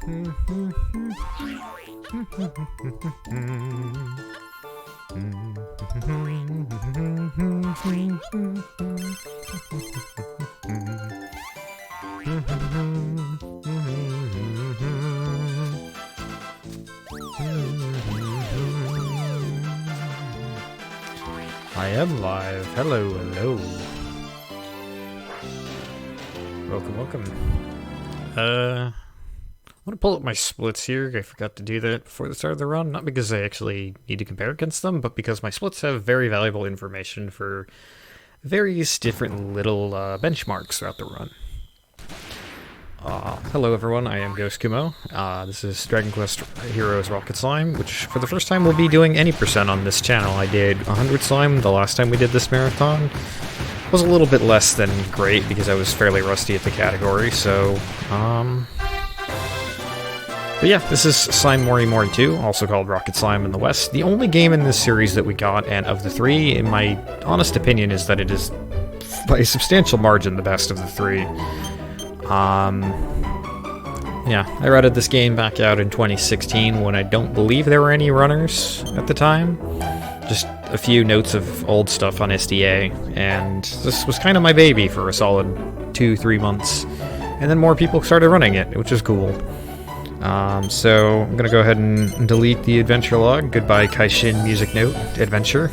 I am live. Hello, hello. Welcome, welcome. I want to pull up my splits here. I forgot to do that before the start of the run. Not because I actually need to compare against them, but because my splits have very valuable information for various different little benchmarks throughout the run. Hello everyone, I am GhostKumo. This is Dragon Quest Heroes Rocket Slime, which for the first time will be doing any percent on this channel. I did 100 slime the last time we did this marathon. It was a little bit less than great because I was fairly rusty at the category, so, but yeah, this is Slime Mori Mori 2, also called Rocket Slime in the West. The only game in this series that we got, and of the three, in my honest opinion, is that it is, by a substantial margin, the best of the three. Yeah, I rented this game back out in 2016 when I don't believe there were any runners at the time. Just a few notes of old stuff on SDA, and this was kind of my baby for a solid 2-3 months. And then more people started running it, which is cool. So I'm gonna go ahead and delete the adventure log. Goodbye Kaishin music note adventure.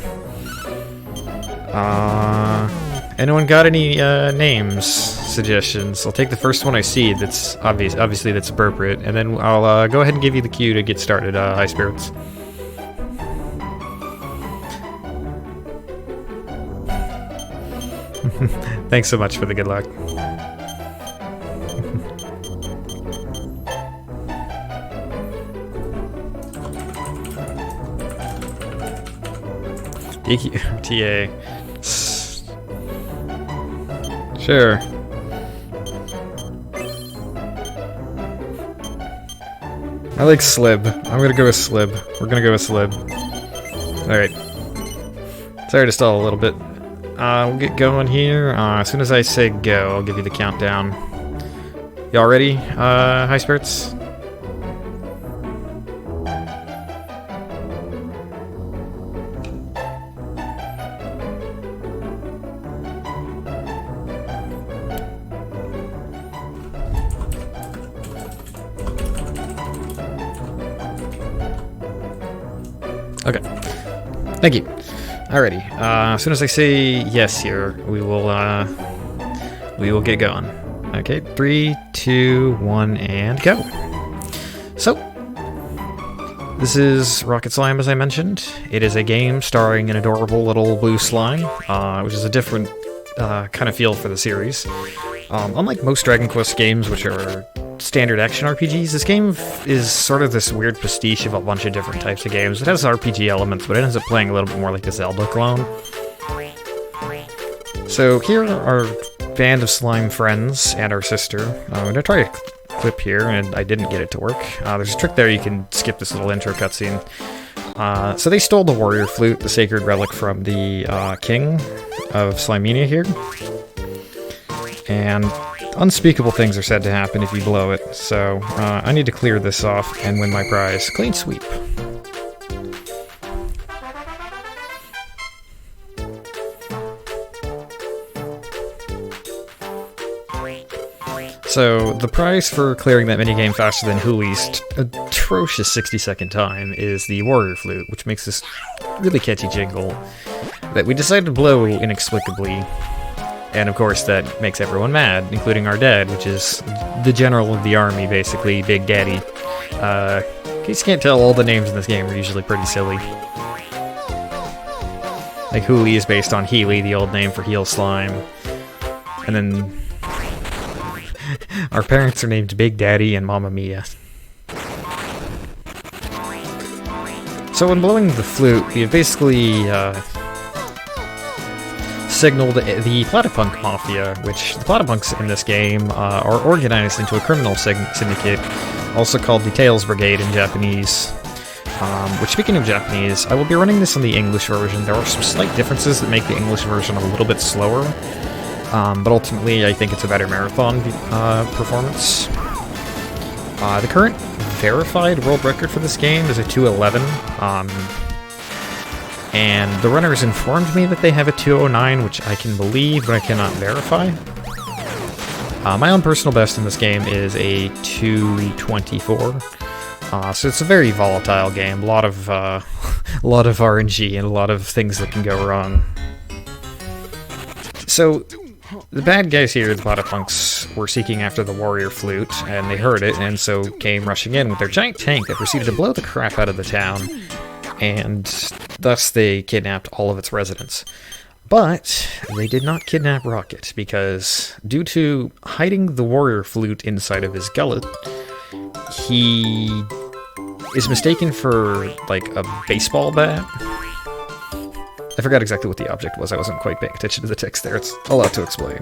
Anyone got any names, suggestions? I'll take the first one I see that's obviously that's appropriate, and then I'll go ahead and give you the cue to get started, High Spirits. Thanks so much for the good luck. RTA. Sure. I like Slib. I'm gonna go with Slib. We're gonna go with Slib. Alright. Sorry to stall a little bit. We'll get going here. As soon as I say go, I'll give you the countdown. Y'all ready, High Spirits? Okay. Thank you. Alrighty. As soon as I say yes here, we will get going. Okay, 3, 2, 1, and go. So, this is Rocket Slime, as I mentioned. It is a game starring an adorable little blue slime, which is a different kind of feel for the series. Unlike most Dragon Quest games, which are standard action RPGs, this game is sort of this weird pastiche of a bunch of different types of games. It has RPG elements, but it ends up playing a little bit more like a Zelda clone. So here are our band of slime friends and our sister. I'm going to try a clip here, and I didn't get it to work. There's a trick there, you can skip this little intro cutscene. So they stole the warrior flute, the sacred relic from the king of Slimenia here. And unspeakable things are said to happen if you blow it, so I need to clear this off and win my prize. Clean sweep. So, the prize for clearing that minigame faster than Huli's atrocious 60-second time is the warrior flute, which makes this really catchy jingle that we decided to blow inexplicably. And of course that makes everyone mad, including our dad, which is the general of the army, basically, Big Daddy. In case you can't tell, all the names in this game are usually pretty silly. Like Huli is based on Healy, the old name for heel slime. And then our parents are named Big Daddy and Mamma Mia. So when blowing the flute, we have basically signaled the Platypunk Mafia, which the Platypunks in this game are organized into a criminal syndicate, also called the Tails Brigade in Japanese. Which, speaking of Japanese, I will be running this on the English version. There are some slight differences that make the English version a little bit slower, but ultimately I think it's a better marathon performance. The current verified world record for this game is a 2:11, and the runners informed me that they have a 2:09, which I can believe, but I cannot verify. My own personal best in this game is a 2:24, so it's a very volatile game. A lot of RNG and a lot of things that can go wrong. So, the bad guys here, the Platypunks, were seeking after the warrior flute, and they heard it, and so came rushing in with their giant tank that proceeded to blow the crap out of the town, and thus they kidnapped all of its residents. But they did not kidnap Rocket, because due to hiding the warrior flute inside of his gullet, he is mistaken for, like, a baseball bat. I forgot exactly what the object was. I wasn't quite paying attention to the text there. It's a lot to explain.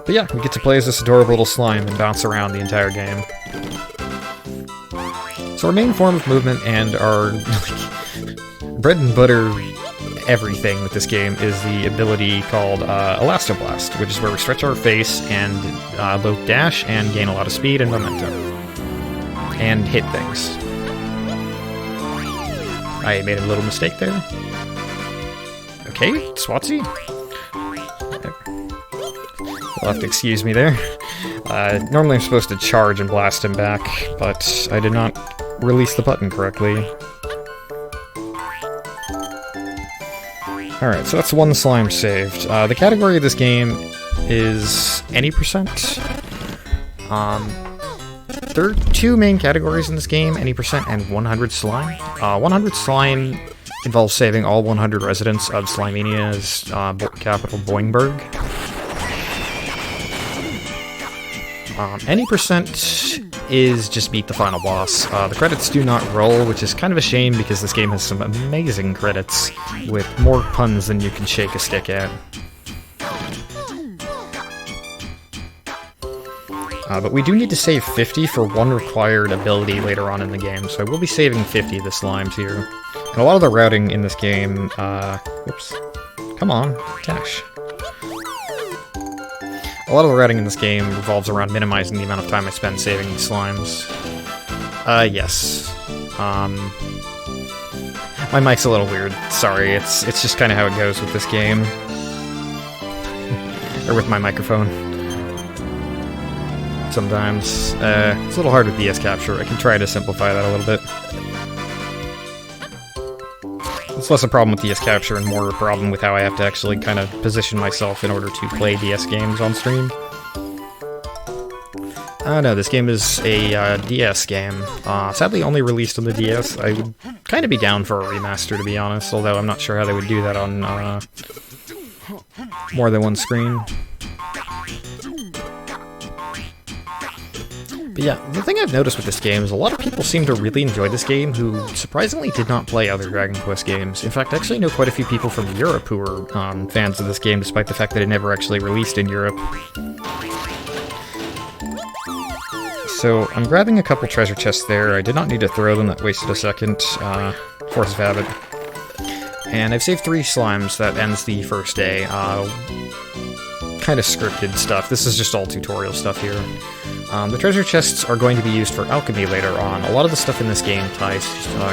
But yeah, we get to play as this adorable little slime and bounce around the entire game. So our main form of movement and our bread and butter everything with this game is the ability called Elastoblast, which is where we stretch our face and both dash and gain a lot of speed and momentum. And hit things. I made a little mistake there. Okay, Swatsy. You'll have to excuse me there. Normally I'm supposed to charge and blast him back, but I did not release the button correctly. Alright, so that's one slime saved. The category of this game is any percent. There are two main categories in this game, any percent and 100 slime. 100 slime involves saving all 100 residents of Slimenia's capital, Boingburg. Any percent is just beat the final boss. The credits do not roll, which is kind of a shame because this game has some amazing credits with more puns than you can shake a stick at. But we do need to save 50 for one required ability later on in the game, so I will be saving 50 of the slimes here. And a lot of the routing in this game, whoops. Come on, dash. A lot of the routing in this game revolves around minimizing the amount of time I spend saving these slimes. Yes. My mic's a little weird. Sorry, it's just kind of how it goes with this game. Or with my microphone. Sometimes. It's a little hard with DS capture. I can try to simplify that a little bit. It's less a problem with DS capture and more a problem with how I have to actually kind of position myself in order to play DS games on stream. No, this game is a DS game. Sadly only released on the DS. I would kind of be down for a remaster, to be honest, although I'm not sure how they would do that on more than one screen. But yeah, the thing I've noticed with this game is a lot of people seem to really enjoy this game who surprisingly did not play other Dragon Quest games. In fact, I actually know quite a few people from Europe who are fans of this game, despite the fact that it never actually released in Europe. So, I'm grabbing a couple treasure chests there. I did not need to throw them, that wasted a second. Force of habit. And I've saved 3 slimes, that ends the first day. Kind of scripted stuff. This is just all tutorial stuff here. The treasure chests are going to be used for alchemy later on. A lot of the stuff in this game ties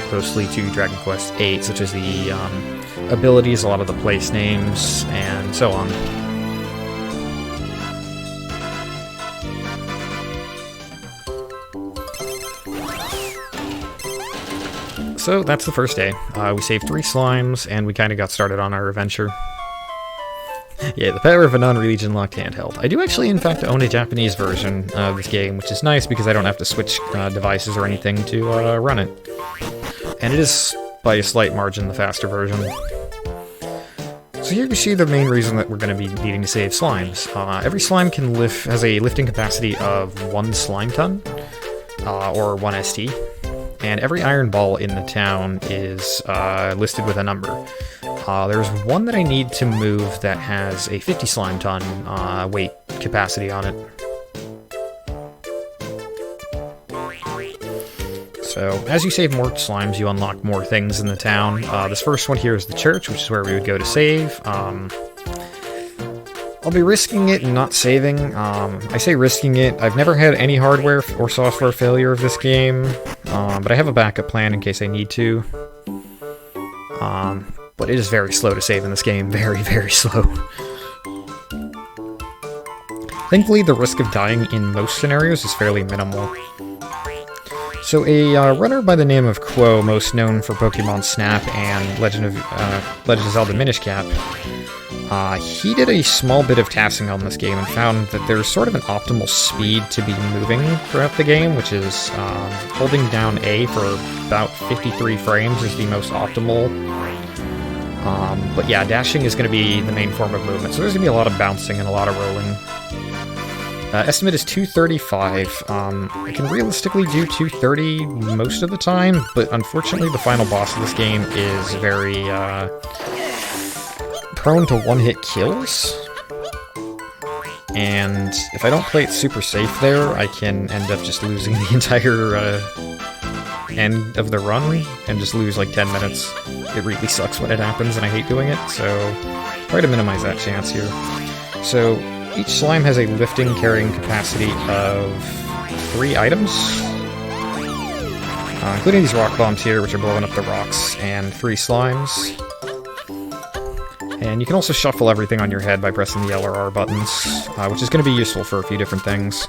closely to Dragon Quest VIII, such as the abilities, a lot of the place names, and so on. So that's the first day. We saved 3 slimes, and we kind of got started on our adventure. Yeah, the power of a non-region locked handheld. I do actually, in fact, own a Japanese version of this game, which is nice because I don't have to switch devices or anything to run it. And it is, by a slight margin, the faster version. So here you see the main reason that we're going to be needing to save slimes. Every slime has a lifting capacity of 1 slime ton, or 1 ST. And every iron ball in the town is listed with a number. There's one that I need to move that has a 50 slime ton weight capacity on it. So, as you save more slimes, you unlock more things in the town. This first one here is the church, which is where we would go to save. A I'll be risking it and not saving. I say risking it. I've never had any hardware or software failure of this game, but I have a backup plan in case I need to. But it is very slow to save in this game. Very, very slow. Thankfully, the risk of dying in most scenarios is fairly minimal. So a runner by the name of Quo, most known for Pokemon Snap and Legend of Zelda Minish Cap, he did a small bit of tasking on this game and found that there's sort of an optimal speed to be moving throughout the game, which is holding down A for about 53 frames is the most optimal. But yeah, dashing is going to be the main form of movement, so there's going to be a lot of bouncing and a lot of rolling. Estimate is 235. I can realistically do 230 most of the time, but unfortunately the final boss of this game is very prone to one-hit kills. And if I don't play it super safe there, I can end up just losing the entire end of the run and just lose like 10 minutes. It really sucks when it happens, and I hate doing it, so try to minimize that chance here. So each slime has a lifting carrying capacity of 3 items, including these rock bombs here, which are blowing up the rocks, and 3 slimes. And you can also shuffle everything on your head by pressing the L or R buttons, which is going to be useful for a few different things.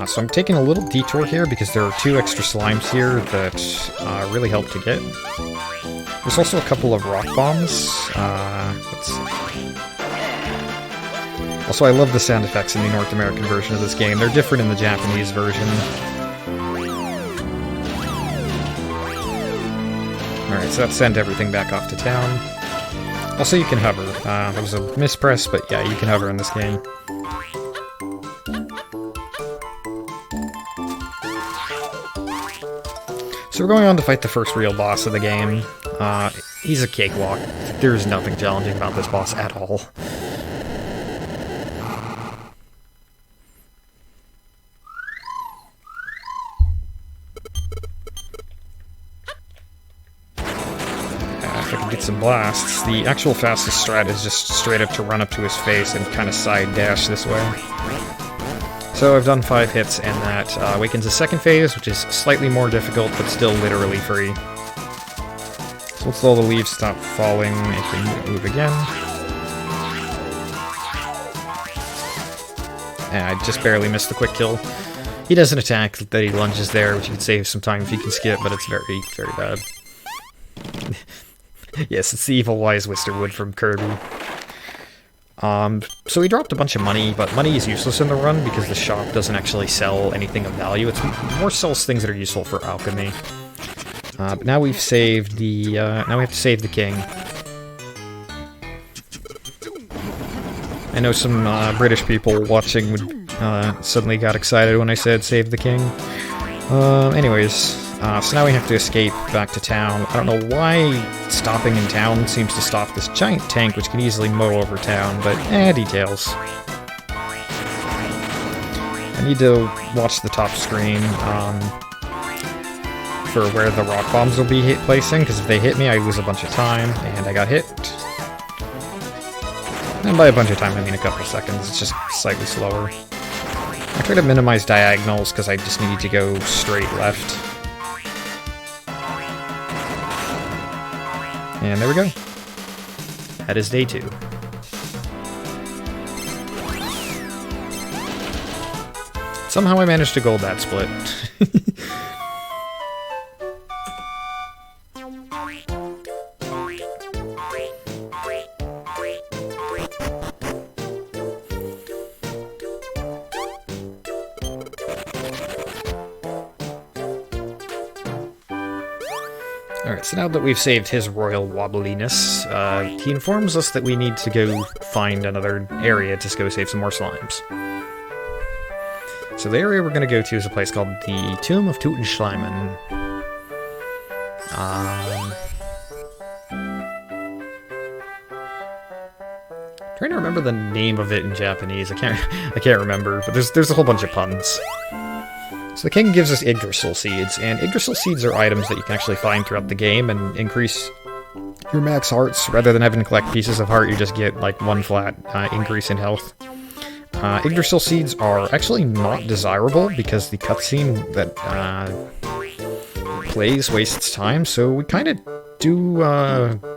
So I'm taking a little detour here because there are 2 extra slimes here that really help to get. There's also a couple of rock bombs. Let's see. Also, I love the sound effects in the North American version of this game. They're different in the Japanese version. Alright, so that sent everything back off to town. Also, you can hover. That was a mispress, but yeah, you can hover in this game. So we're going on to fight the first real boss of the game. He's a cakewalk. There's nothing challenging about this boss at all. If I can get some blasts. The actual fastest strat is just straight up to run up to his face and kind of side dash this way. So I've done 5 hits, and that awakens a second phase, which is slightly more difficult, but still literally free. So once all the leaves stop falling, it can move again. And I just barely missed the quick kill. He does an attack that he lunges there, which you can save some time if you can skip, but it's very, very bad. Yes, it's the evil wise Wisterwood from Kirby. So he dropped a bunch of money, but money is useless in the run because the shop doesn't actually sell anything of value. It more sells things that are useful for alchemy. But now we've saved the, now we have to save the king. I know some British people watching would suddenly got excited when I said save the king. Anyways, so now we have to escape back to town. I don't know why stopping in town seems to stop this giant tank, which can easily mow over town, but details. I need to watch the top screen for where the rock bombs will be placing, because if they hit me, I lose a bunch of time, and I got hit. And by a bunch of time, I mean a couple seconds. It's just slightly slower. I try to minimize diagonals, because I just need to go straight left. And there we go. That is day 2. Somehow I managed to gold that split. Alright, so now that we've saved his royal wobbliness, he informs us that we need to go find another area to go save some more slimes. So the area we're going to go to is a place called the Tomb of Tu-in-Schleimann. Trying to remember the name of it in Japanese. I can't remember, but there's a whole bunch of puns. So the king gives us Yggdrasil seeds, and Yggdrasil seeds are items that you can actually find throughout the game and increase your max hearts. Rather than having to collect pieces of heart, you just get like one flat increase in health. Yggdrasil seeds are actually not desirable because the cutscene that plays wastes time, so we kind of do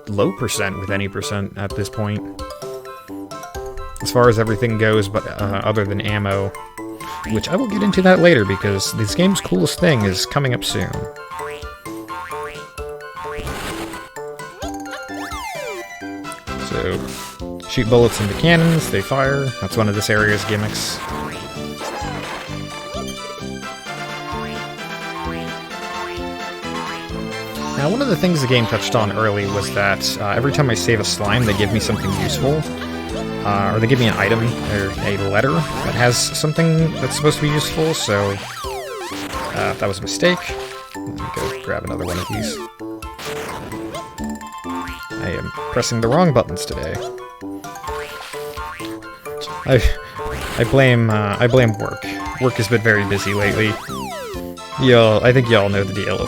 low percent with any percent at this point. As far as everything goes, but other than ammo, which I will get into that later because this game's coolest thing is coming up soon. So, shoot bullets into cannons, they fire. That's one of this area's gimmicks. Now, one of the things the game touched on early was that every time I save a slime, they give me something useful. Or they give me an item, or a letter that has something that's supposed to be useful, so if that was a mistake, let me go grab another one of these. I am pressing the wrong buttons today. I blame work. Work has been very busy lately. I think y'all know the deal.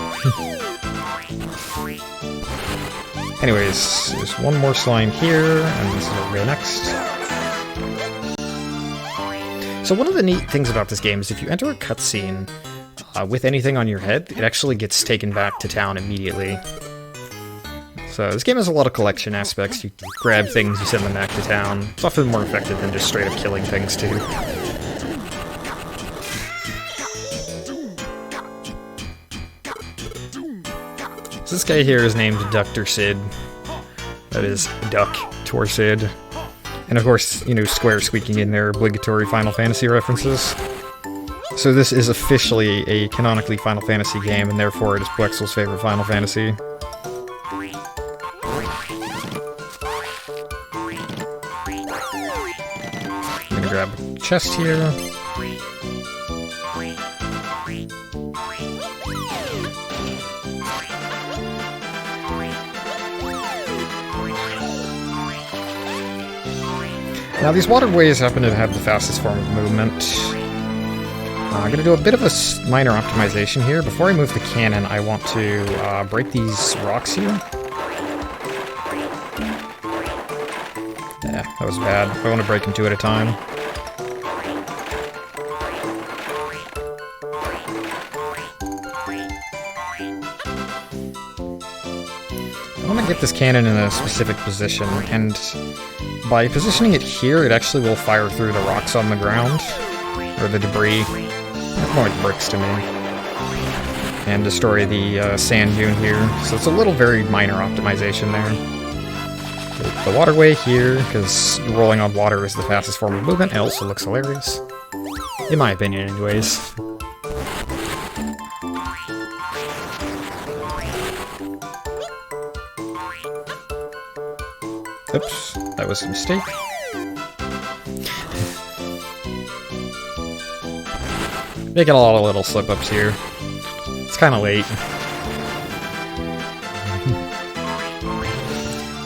Anyways, there's one more slime here, and this is where we go next. So one of the neat things about this game is if you enter a cutscene with anything on your head, it actually gets taken back to town immediately. So this game has a lot of collection aspects. You grab things, you send them back to town. It's often more effective than just straight up killing things too. So this guy here is named Dr. Sid. That is Duck Torsid. And of course, you know, Square squeaking in their obligatory Final Fantasy references. So this is officially a canonically Final Fantasy game, and therefore it is Plexel's favorite Final Fantasy. I'm gonna grab a chest here. Now these waterways happen to have the fastest form of movement. I'm going to do a bit of a minor optimization here. Before I move the cannon, I want to break these rocks here. Yeah, that was bad. I want to break them two at a time. I want to get this cannon in a specific position, and by positioning it here, it actually will fire through the rocks on the ground, or the debris, more like bricks to me, and destroy the sand dune here. So it's a little very minor optimization there. The waterway here, because rolling on water is the fastest form of movement, and also looks hilarious. In my opinion, anyways. Oops, that was a mistake. Making a lot of little slip-ups here. It's kind of late.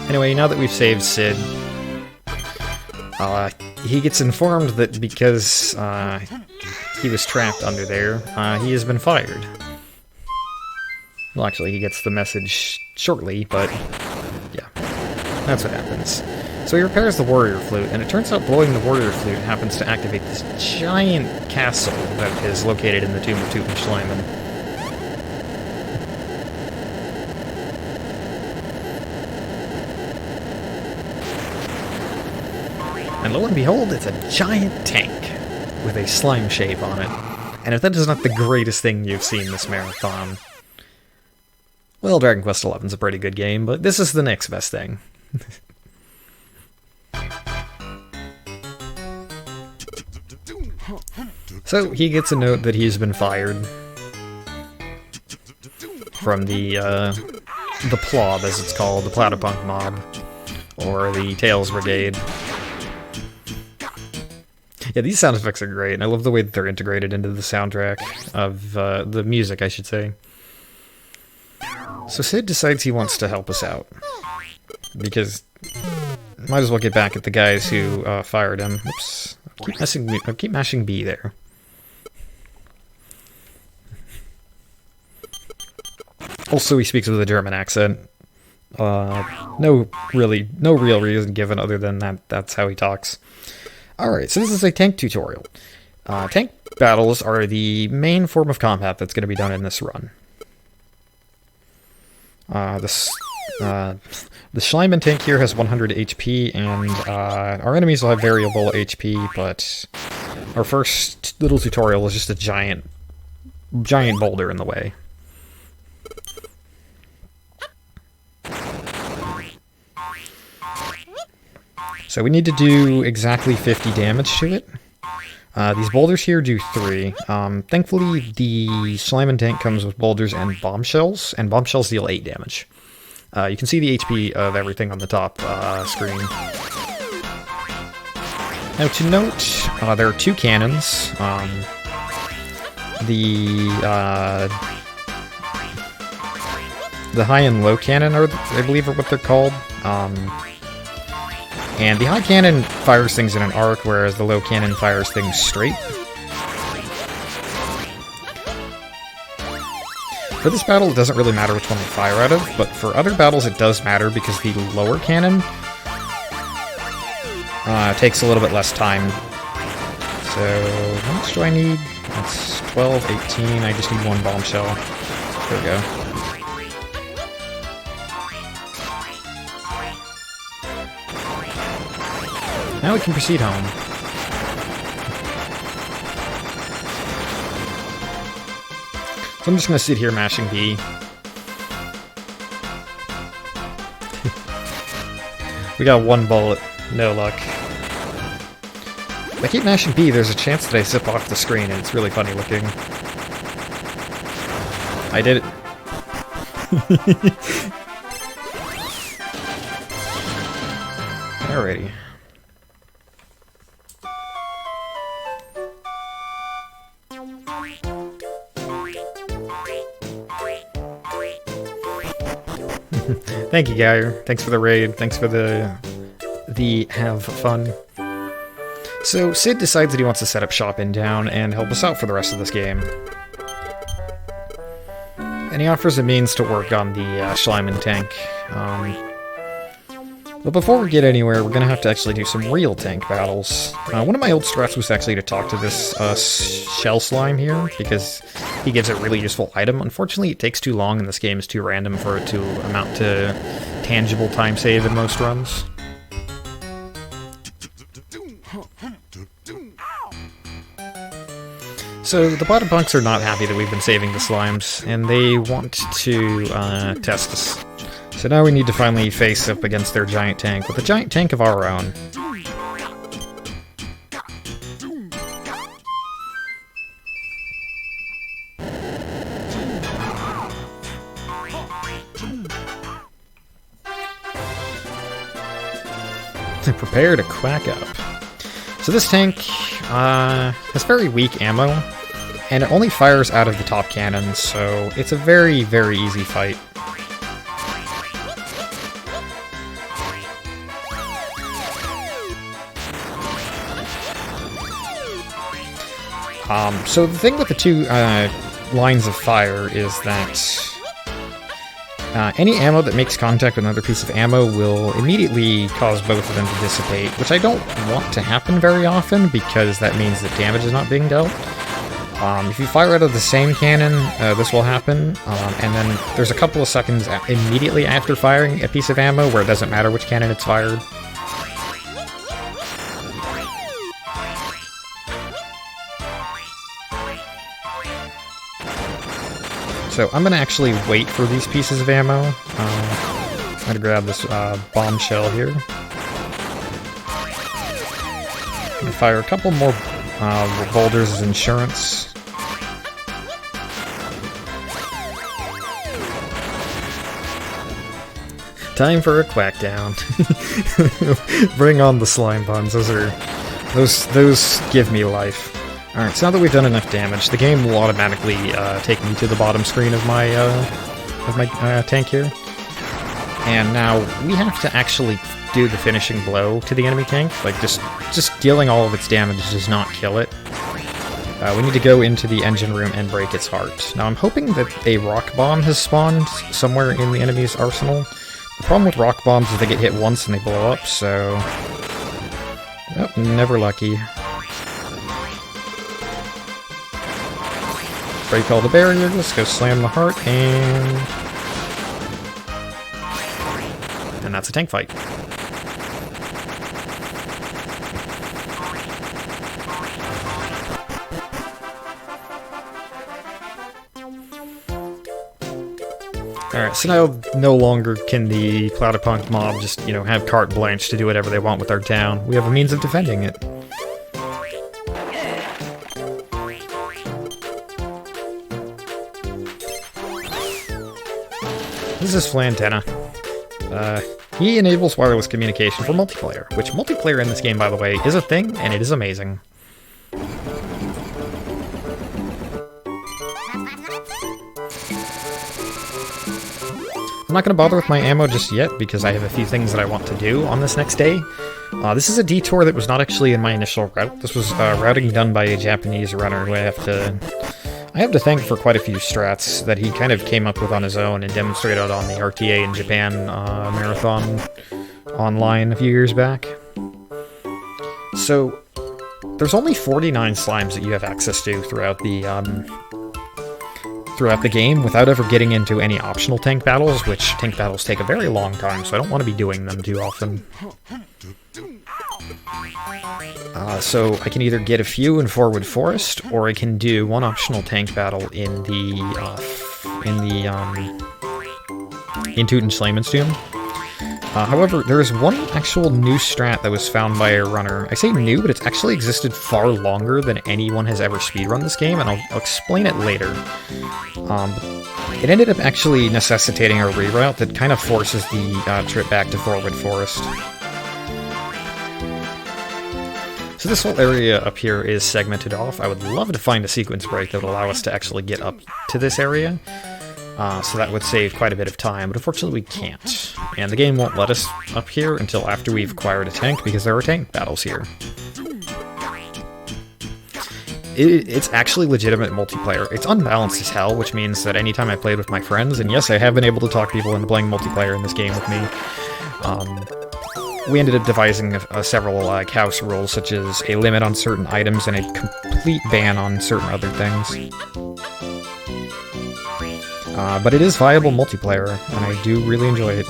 Anyway, now that we've saved Sid, he gets informed that because he was trapped under there, he has been fired. Well, actually, he gets the message shortly, but yeah. That's what happens. So he repairs the warrior flute, and it turns out blowing the warrior flute happens to activate this giant castle that is located in the tomb of Tu-in-Schleimann. And lo and behold, it's a giant tank with a slime shape on it. And if that is not the greatest thing you've seen this marathon, well, Dragon Quest XI is a pretty good game, but this is the next best thing. So he gets a note that he's been fired from the Plob, as it's called, the Platypunk mob, or the Tails Brigade. Yeah, these sound effects are great, and I love the way that they're integrated into the soundtrack of the music, I should say. So Sid decides he wants to help us out, because might as well get back at the guys who fired him. Oops, I keep mashing B there. Also, he speaks with a German accent. No real reason given other than that's how he talks. Alright, so this is a tank tutorial. Tank battles are the main form of combat that's going to be done in this run. The Schleimann tank here has 100 HP, and our enemies will have variable HP, but our first little tutorial is just a giant boulder in the way. So we need to do exactly 50 damage to it. These boulders here do 3. Thankfully, the Schleimann tank comes with boulders and bombshells deal 8 damage. You can see the HP of everything on the top screen. Now to note, there are 2 cannons. The high and low cannon, I believe are what they're called. And the high cannon fires things in an arc, whereas the low cannon fires things straight. For this battle, it doesn't really matter which one they fire out of, but for other battles it does matter because the lower cannon takes a little bit less time. So, how much do I need? That's 12, 18, I just need 1 bombshell. There we go. Now we can proceed home. So I'm just gonna sit here mashing B. We got 1 bullet, no luck. If I keep mashing B, there's a chance that I zip off the screen, and it's really funny looking. I did it. Alrighty. Thank you, Geyer. Thanks for the raid. Thanks for the have fun. So, Sid decides that he wants to set up shop in town and help us out for the rest of this game. And he offers a means to work on the Schleimann tank. But before we get anywhere, we're going to have to actually do some real tank battles. One of my old strats was actually to talk to this shell slime here, because he gives a really useful item. Unfortunately, it takes too long, and this game is too random for it to amount to tangible time save in most runs. So the bottom punks are not happy that we've been saving the slimes, and they want to test us. So now we need to finally face up against their giant tank with a giant tank of our own. Prepare to quack up. So this tank has very weak ammo, and it only fires out of the top cannon, so it's a very, very easy fight. So the thing with the 2 lines of fire is that any ammo that makes contact with another piece of ammo will immediately cause both of them to dissipate, which I don't want to happen very often because that means that damage is not being dealt. If you fire out of the same cannon, this will happen, and then there's a couple of seconds immediately after firing a piece of ammo where it doesn't matter which cannon it's fired. So I'm going to actually wait for these pieces of ammo. I'm going to grab this bombshell here. I'm going to fire a couple more boulders as insurance. Time for a quack down. Bring on the slime bombs. Those give me life. Alright, so now that we've done enough damage, the game will automatically take me to the bottom screen of my tank here. And now we have to actually do the finishing blow to the enemy tank. Like, just dealing all of its damage does not kill it. We need to go into the engine room and break its heart. Now I'm hoping that a rock bomb has spawned somewhere in the enemy's arsenal. The problem with rock bombs is they get hit once and they blow up, so... Oh, never lucky. Break all the barriers, go slam the heart, and that's a tank fight. Alright, so now no longer can the Platypunk mob just, you know, have carte blanche to do whatever they want with our town. We have a means of defending it. This is Flantenna. He enables wireless communication for multiplayer, which multiplayer in this game, by the way, is a thing, and it is amazing. I'm not going to bother with my ammo just yet, because I have a few things that I want to do on this next day. This is a detour that was not actually in my initial route. This was routing done by a Japanese runner who I have to thank for quite a few strats that he kind of came up with on his own and demonstrated on the RTA in Japan marathon online a few years back. So, there's only 49 slimes that you have access to throughout the game without ever getting into any optional tank battles, which tank battles take a very long time, so I don't want to be doing them too often. So I can either get a few in Forwood Forest, or I can do one optional tank battle in Tu-in-Schleimann tomb. However, there is one actual new strat that was found by a runner. I say new, but it's actually existed far longer than anyone has ever speedrun this game, and I'll explain it later. It ended up actually necessitating a reroute that kind of forces the trip back to Forwood Forest. So this whole area up here is segmented off. I would love to find a sequence break that would allow us to actually get up to this area. So that would save quite a bit of time, but unfortunately we can't. And the game won't let us up here until after we've acquired a tank, because there are tank battles here. It's actually legitimate multiplayer. It's unbalanced as hell, which means that anytime I played with my friends, and yes, I have been able to talk people into playing multiplayer in this game with me, we ended up devising several house rules, such as a limit on certain items and a complete ban on certain other things. But it is viable multiplayer, and I do really enjoy it.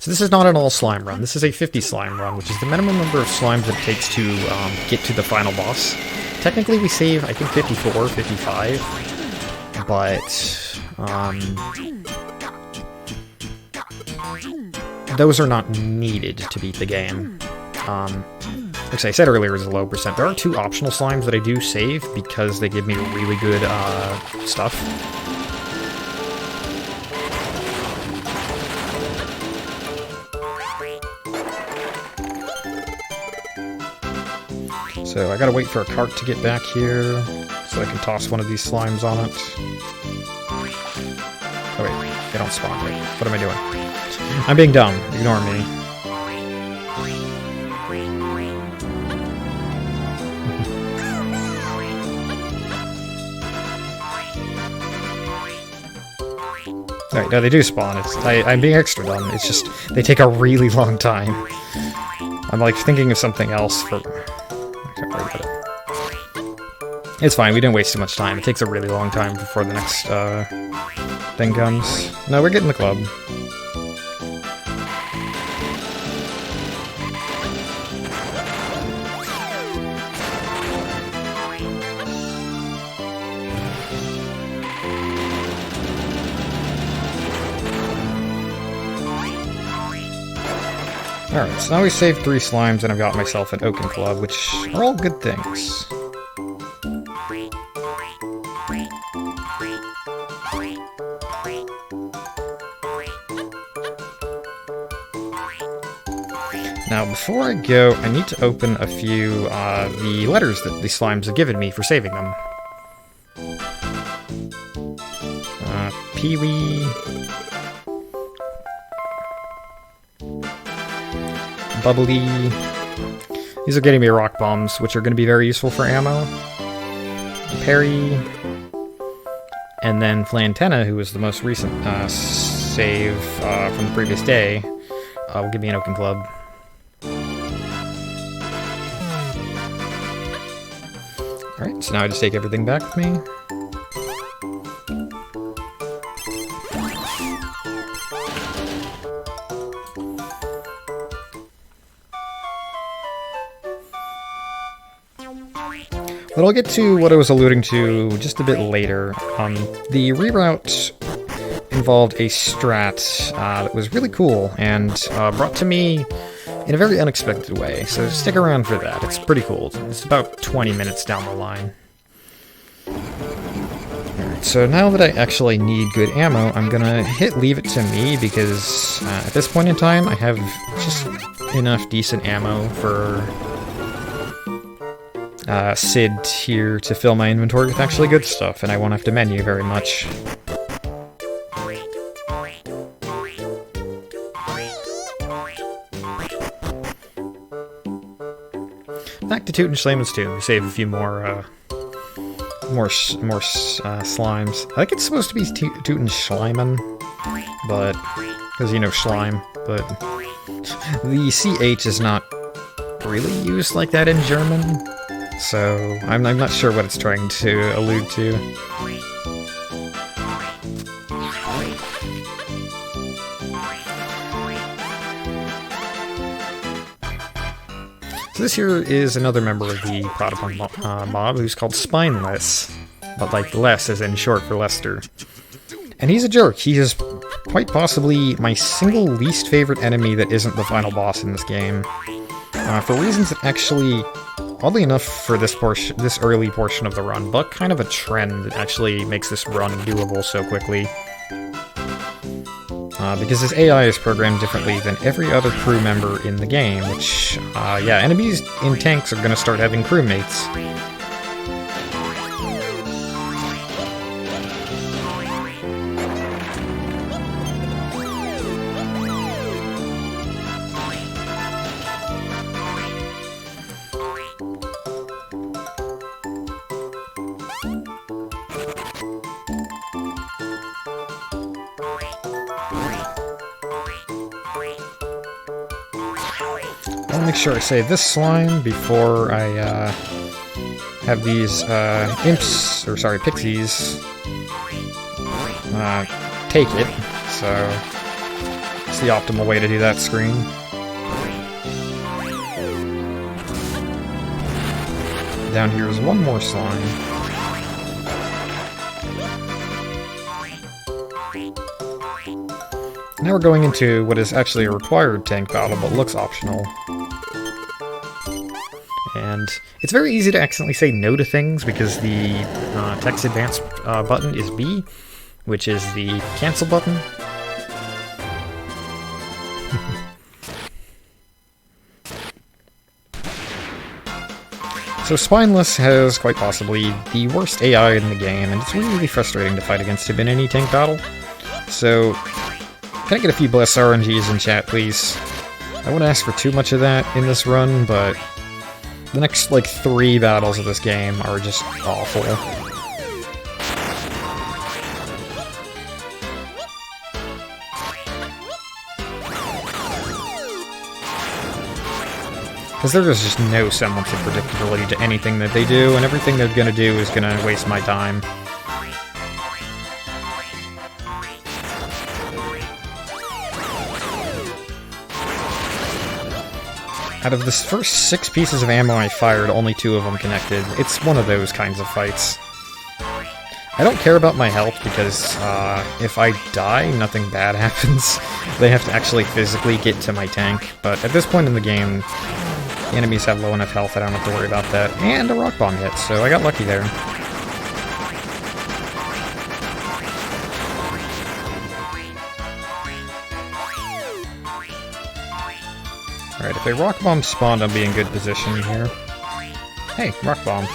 So this is not an all slime run, this is a 50 slime run, which is the minimum number of slimes that it takes to get to the final boss. Technically we save, I think, 54, 55, but those are not needed to beat the game. Like I said earlier, it's a low percent. There are two optional slimes that I do save because they give me really good stuff. So I gotta wait for a cart to get back here so I can toss one of these slimes on it. Oh wait, they don't spawn. Wait, what am I doing? I'm being dumb. Ignore me. Alright, no, they do spawn. I'm being extra dumb. It's just, they take a really long time. I'm like thinking of something else for... I can't worry about it. It's fine, we didn't waste too much time. It takes a really long time before the next thing comes. No, we're getting the club. Alright, so now we saved 3 slimes and I've got myself an Oaken Club, which are all good things. Now, before I go, I need to open a few the letters that the slimes have given me for saving them. Peewee... Bubbly... These are getting me rock bombs, which are going to be very useful for ammo. Parry. And then Flantenna, who was the most recent save from the previous day, will give me an oaken club. Alright, so now I just take everything back with me. But I'll get to what I was alluding to just a bit later. The reroute involved a strat that was really cool and brought to me in a very unexpected way, so stick around for that. It's pretty cool. It's about 20 minutes down the line. Alright, so now that I actually need good ammo, I'm gonna hit leave it to me because at this point in time I have just enough decent ammo for Sid here to fill my inventory with actually good stuff, and I won't have to menu very much. Back to Tu-in-Schleimann's tomb to save a few more slimes. I think it's supposed to be Tu-in-Schleimann, but because you know Schleim, but the CH is not really used like that in German. So, I'm not sure what it's trying to allude to. So this here is another member of the Platypus mob who's called Spineless, but like less as in short for Lester. And he's a jerk. He is quite possibly my single least favorite enemy that isn't the final boss in this game. For reasons that actually, oddly enough for this early portion of the run, but kind of a trend that actually makes this run doable so quickly. Because his AI is programmed differently than every other crew member in the game, which, yeah, enemies in tanks are gonna start having crewmates. I'll make sure I save this slime before I have these pixies take it, so it's the optimal way to do that screen. Down here is one more slime. Now we're going into what is actually a required tank battle, but looks optional. And it's very easy to accidentally say no to things because the text advance button is B, which is the cancel button. So Spineless has quite possibly the worst AI in the game, and it's really frustrating to fight against him in any tank battle. So, can I get a few bless RNGs in chat, please? I won't ask for too much of that in this run, but the next, like, 3 battles of this game are just awful. Because there is just no semblance of predictability to anything that they do, and everything they're gonna do is gonna waste my time. Out of the first 6 pieces of ammo I fired, only 2 of them connected. It's one of those kinds of fights. I don't care about my health because if I die, nothing bad happens. They have to actually physically get to my tank, but at this point in the game, the enemies have low enough health that I don't have to worry about that. And a rock bomb hit, so I got lucky there. Alright, if a rock bomb spawned, I'll be in good position here. Hey, rock bomb.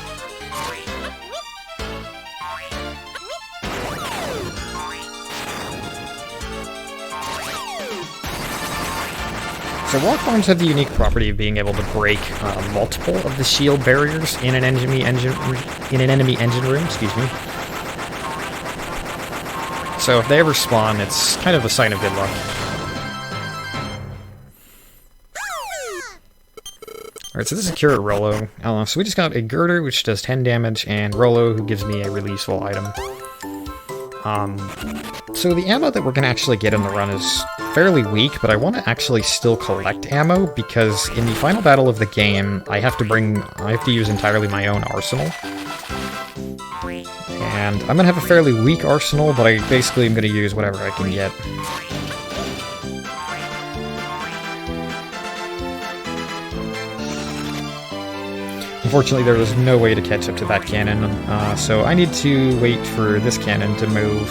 So rock bombs have the unique property of being able to break multiple of the shield barriers in an enemy engine room. Excuse me. So if they ever spawn, it's kind of a sign of good luck. Alright, so this is Curate Rollo. So we just got a Girder, which does 10 damage, and Rollo, who gives me a releaseful item. So the ammo that we're going to actually get in the run is fairly weak, but I want to actually still collect ammo, because in the final battle of the game, I have to use entirely my own arsenal. And I'm going to have a fairly weak arsenal, but I basically am going to use whatever I can get. Unfortunately, there was no way to catch up to that cannon, so I need to wait for this cannon to move.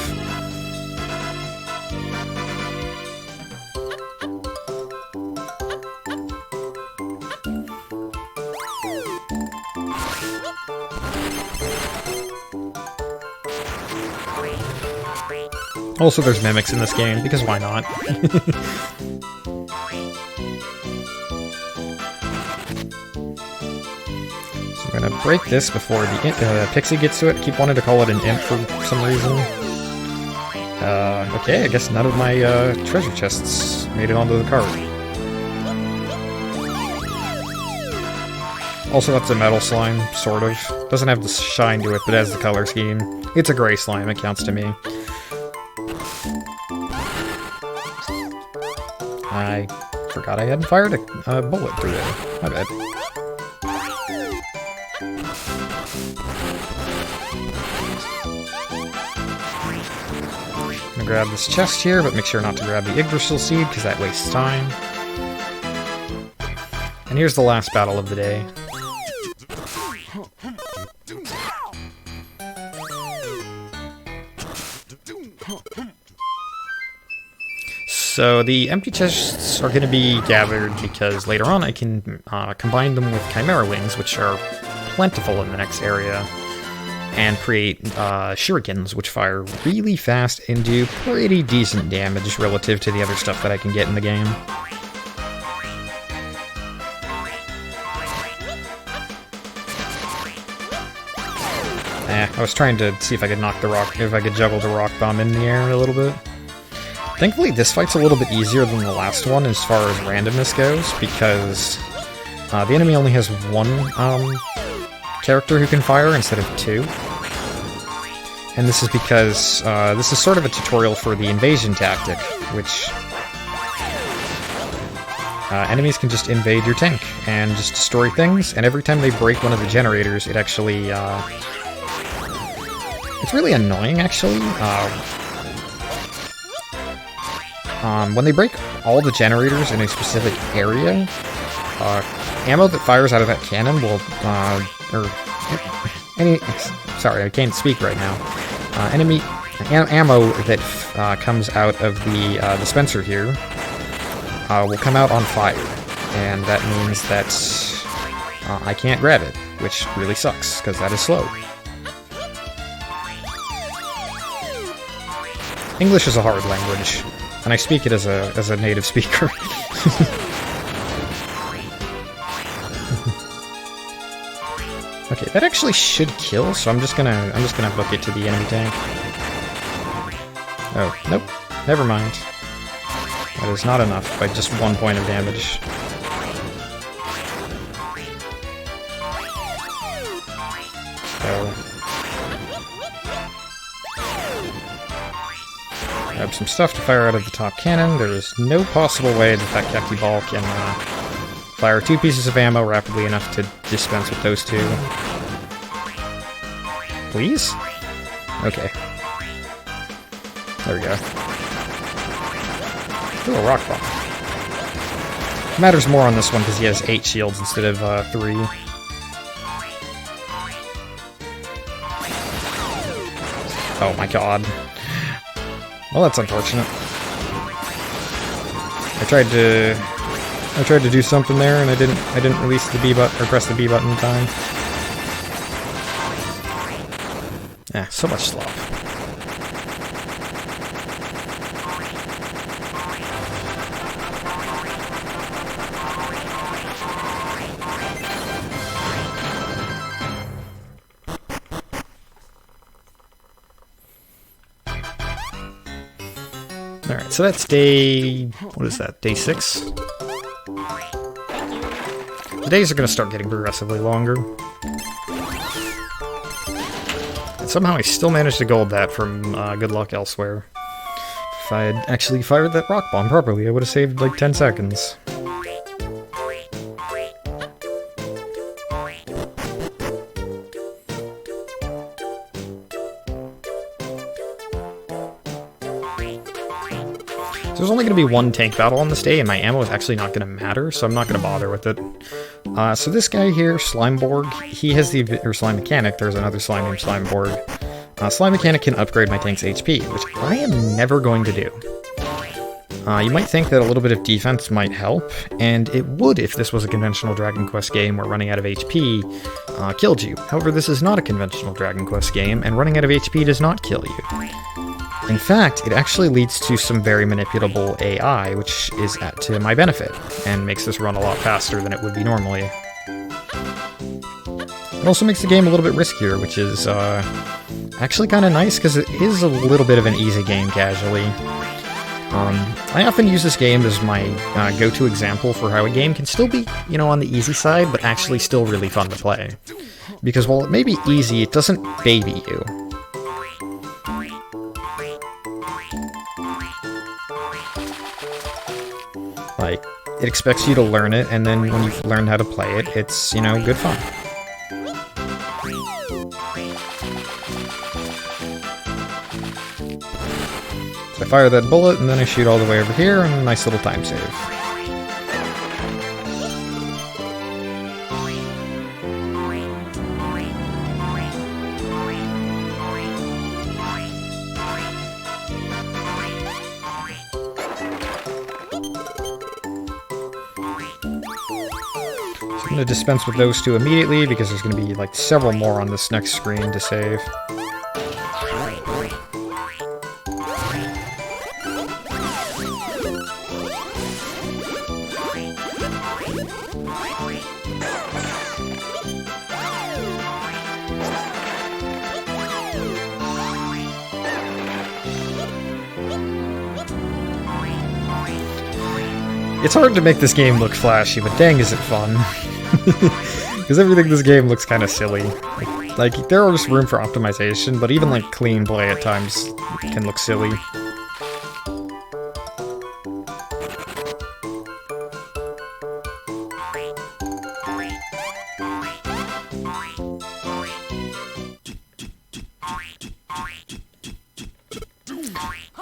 Also, there's mimics in this game, because why not? I'm gonna break this before the pixie gets to it. I keep wanting to call it an imp for some reason. Okay, I guess none of my treasure chests made it onto the cart. Also, that's a metal slime, sort of. Doesn't have the shine to it, but has the color scheme. It's a gray slime, it counts to me. I forgot I hadn't fired a bullet through there. My bad. I'm gonna grab this chest here, but make sure not to grab the Yggdrasil seed, because that wastes time. And here's the last battle of the day. So the empty chests are going to be gathered because later on I can combine them with Chimera Wings, which are plentiful in the next area, and create shurikens, which fire really fast and do pretty decent damage relative to the other stuff that I can get in the game. I was trying to see if I could juggle the rock bomb in the air a little bit. Thankfully, this fight's a little bit easier than the last one as far as randomness goes, because the enemy only has one character who can fire instead of two. And this is because this is sort of a tutorial for the invasion tactic, which enemies can just invade your tank and just destroy things, and every time they break one of the generators, it actually... it's really annoying, actually. When they break all the generators in a specific area, ammo that fires out of that cannon will, sorry, I can't speak right now. Ammo that comes out of the dispenser here will come out on fire, and that means that I can't grab it, which really sucks, because that is slow. English is a hard language. And I speak it as a native speaker. Okay, that actually should kill, so I'm just gonna book it to the enemy tank. Oh, nope. Never mind. That is not enough by just 1 point of damage. So grab some stuff to fire out of the top cannon. There is no possible way that Cacti Ball can fire 2 pieces of ammo rapidly enough to dispense with those 2. Please? Okay. There we go. Ooh, a rock bomb. Matters more on this one because he has 8 shields instead of 3. Oh my god. Well, that's unfortunate. I tried to do something there, and I didn't release the B button or press the B button in time. So much slop. Alright, so that's day... what is that? Day 6? The days are going to start getting progressively longer. And somehow I still managed to gold that from good luck elsewhere. If I had actually fired that rock bomb properly, I would have saved like 10 seconds. There's only going to be one tank battle on this day, and my ammo is actually not going to matter, so I'm not going to bother with it. So this guy here, Slimeborg, he has the... or Slime Mechanic, there's another slime named Slimeborg. Slime Mechanic can upgrade my tank's HP, which I am never going to do. You might think that a little bit of defense might help, and it would if this was a conventional Dragon Quest game where running out of HP killed you. However, this is not a conventional Dragon Quest game, and running out of HP does not kill you. In fact, it actually leads to some very manipulable AI, which is to my benefit, and makes this run a lot faster than it would be normally. It also makes the game a little bit riskier, which is actually kind of nice, because it is a little bit of an easy game casually. I often use this game as my go-to example for how a game can still be, you know, on the easy side, but actually still really fun to play. Because while it may be easy, it doesn't baby you. Like, it expects you to learn it, and then when you've learned how to play it, it's, you know, good fun. So I fire that bullet, and then I shoot all the way over here, and a nice little time save. I'm going to dispense with those two immediately, because there's going to be, like, several more on this next screen to save. It's hard to make this game look flashy, but dang is it fun. Because everything in this game looks kind of silly. Like, there is room for optimization, but even, like, clean play at times can look silly.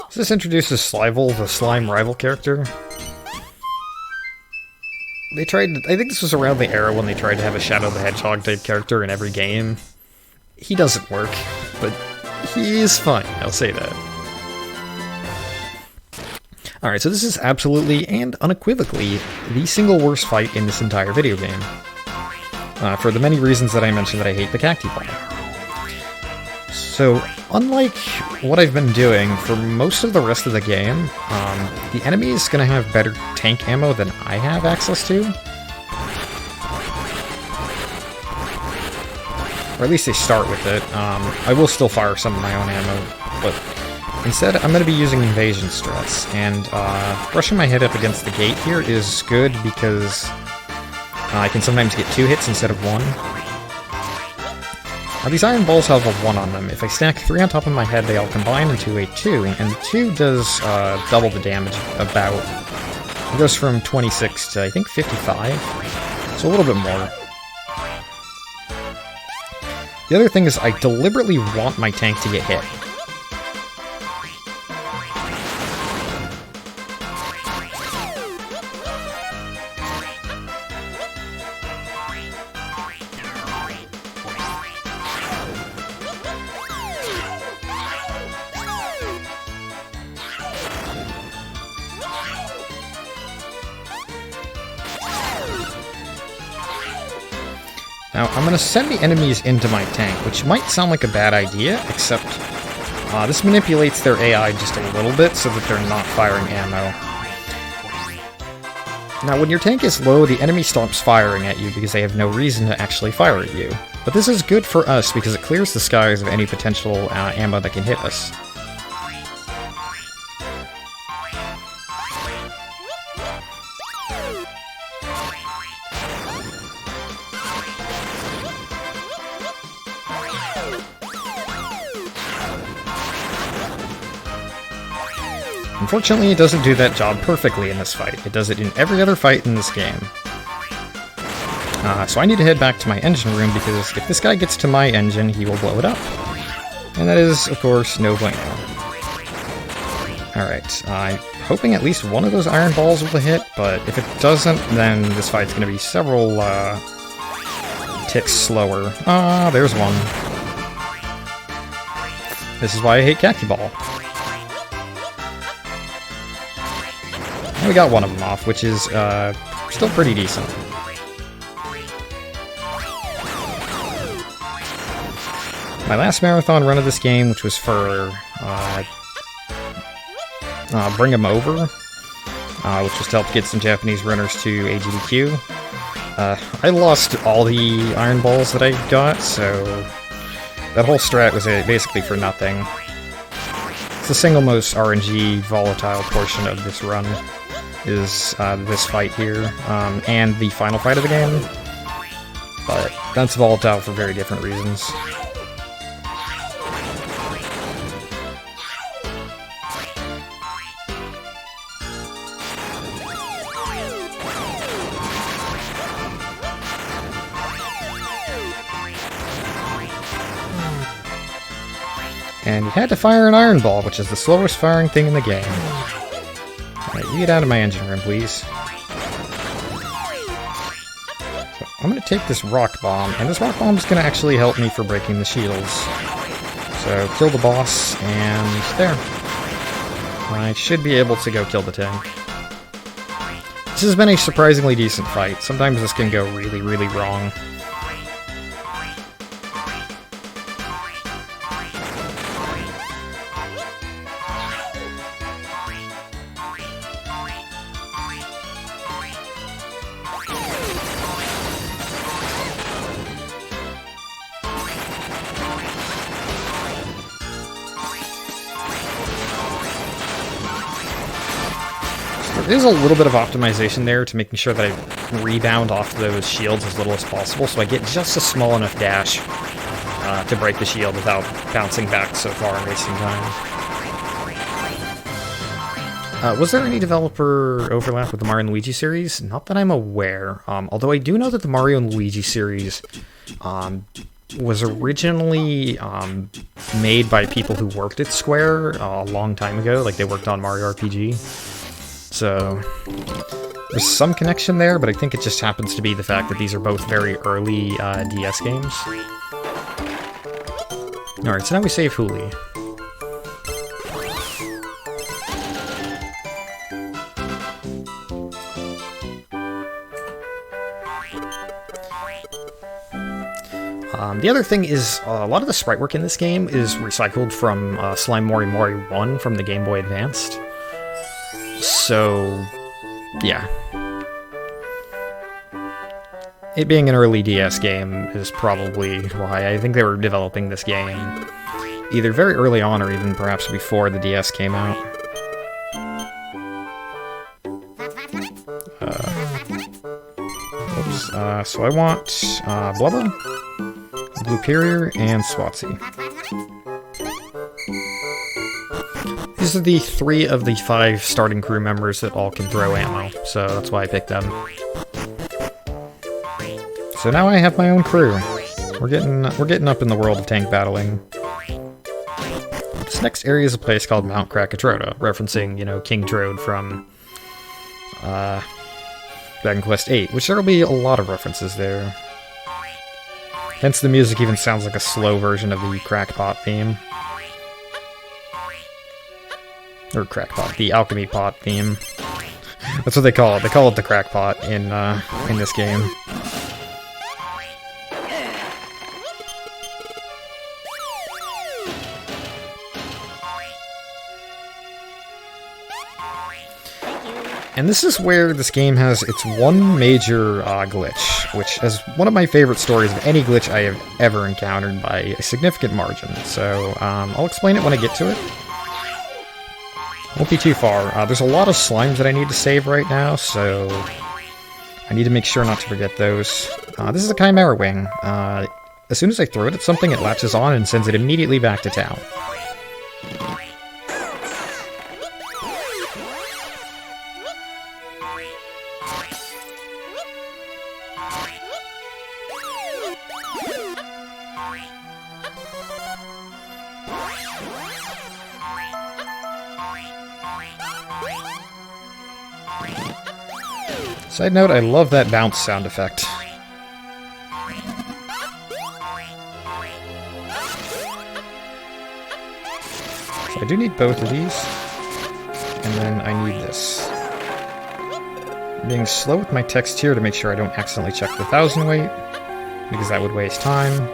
So this introduces Slivel, the slime rival character. They tried, I think this was around the era when they tried to have a Shadow the Hedgehog type character in every game. He doesn't work, but he is fun, I'll say that. Alright, so this is absolutely and unequivocally the single worst fight in this entire video game. For the many reasons that I mentioned that I hate the cacti bomb. So, unlike what I've been doing for most of the rest of the game, the enemy is going to have better tank ammo than I have access to. Or at least they start with it. I will still fire some of my own ammo, but instead I'm going to be using invasion stress. And brushing my head up against the gate here is good because I can sometimes get 2 hits instead of 1. Now, these iron balls have a 1 on them. If I stack 3 on top of my head, they all combine into a 2, and the 2 does double the damage, about. It goes from 26 to, I think, 55, so a little bit more. The other thing is I deliberately want my tank to get hit. Now, I'm going to send the enemies into my tank, which might sound like a bad idea, except this manipulates their AI just a little bit so that they're not firing ammo. Now, when your tank is low, the enemy stops firing at you because they have no reason to actually fire at you. But this is good for us because it clears the skies of any potential ammo that can hit us. Unfortunately, it doesn't do that job perfectly in this fight. It does it in every other fight in this game. So I need to head back to my engine room, because if this guy gets to my engine, he will blow it up. And that is, of course, no bueno. Alright, I'm hoping at least one of those iron balls will hit, but if it doesn't, then this fight's going to be several ticks slower. Ah, there's one. This is why I hate Khaki Ball. And we got one of them off, which is still pretty decent. My last marathon run of this game, which was for Bring 'em Over, which was to help get some Japanese runners to AGDQ. I lost all the iron balls that I got, so that whole strat was basically for nothing. It's the single most RNG volatile portion of this run, is this fight here, and the final fight of the game, but that's volatile for very different reasons. And you had to fire an iron ball, which is the slowest firing thing in the game. Alright, you get out of my engine room, please. So I'm going to take this rock bomb, and this rock bomb is going to actually help me for breaking the shields. So kill the boss, and there. I should be able to go kill the tank. This has been a surprisingly decent fight. Sometimes this can go really, really wrong. There is a little bit of optimization there to making sure that I rebound off those shields as little as possible, so I get just a small enough dash to break the shield without bouncing back so far and wasting time. Was there any developer overlap with the Mario & Luigi series? Not that I'm aware, although I do know that the Mario & Luigi series was originally made by people who worked at Square a long time ago, like they worked on Mario RPG. So there's some connection there, but I think it just happens to be the fact that these are both very early DS games. Alright, so now we save Huli. The other thing is, a lot of the sprite work in this game is recycled from Slime Mori Mori 1 from the Game Boy Advanced. So, yeah. It being an early DS game is probably why I think they were developing this game either very early on or even perhaps before the DS came out. So I want Blubber, Bluperior, and Swatsy. These are the 3 of the 5 starting crew members that all can throw ammo, so that's why I picked them. So now I have my own crew. We're getting up in the world of tank battling. This next area is a place called Mount Krakatoa, referencing, King Trode from Dragon Quest VIII, which there will be a lot of references there. Hence the music even sounds like a slow version of the Crackpot theme. Or Crackpot, the Alchemy Pot theme. That's what they call it. They call it the Crackpot in this game. And this is where this game has its one major glitch, which is one of my favorite stories of any glitch I have ever encountered by a significant margin. So I'll explain it when I get to it. Won't be too far. There's a lot of slimes that I need to save right now, so I need to make sure not to forget those. This is a Chimera Wing. As soon as I throw it at something, it latches on and sends it immediately back to town. Side note, I love that bounce sound effect. So I do need both of these, and then I need this. I'm being slow with my text here to make sure I don't accidentally check the 1000 weight, because that would waste time.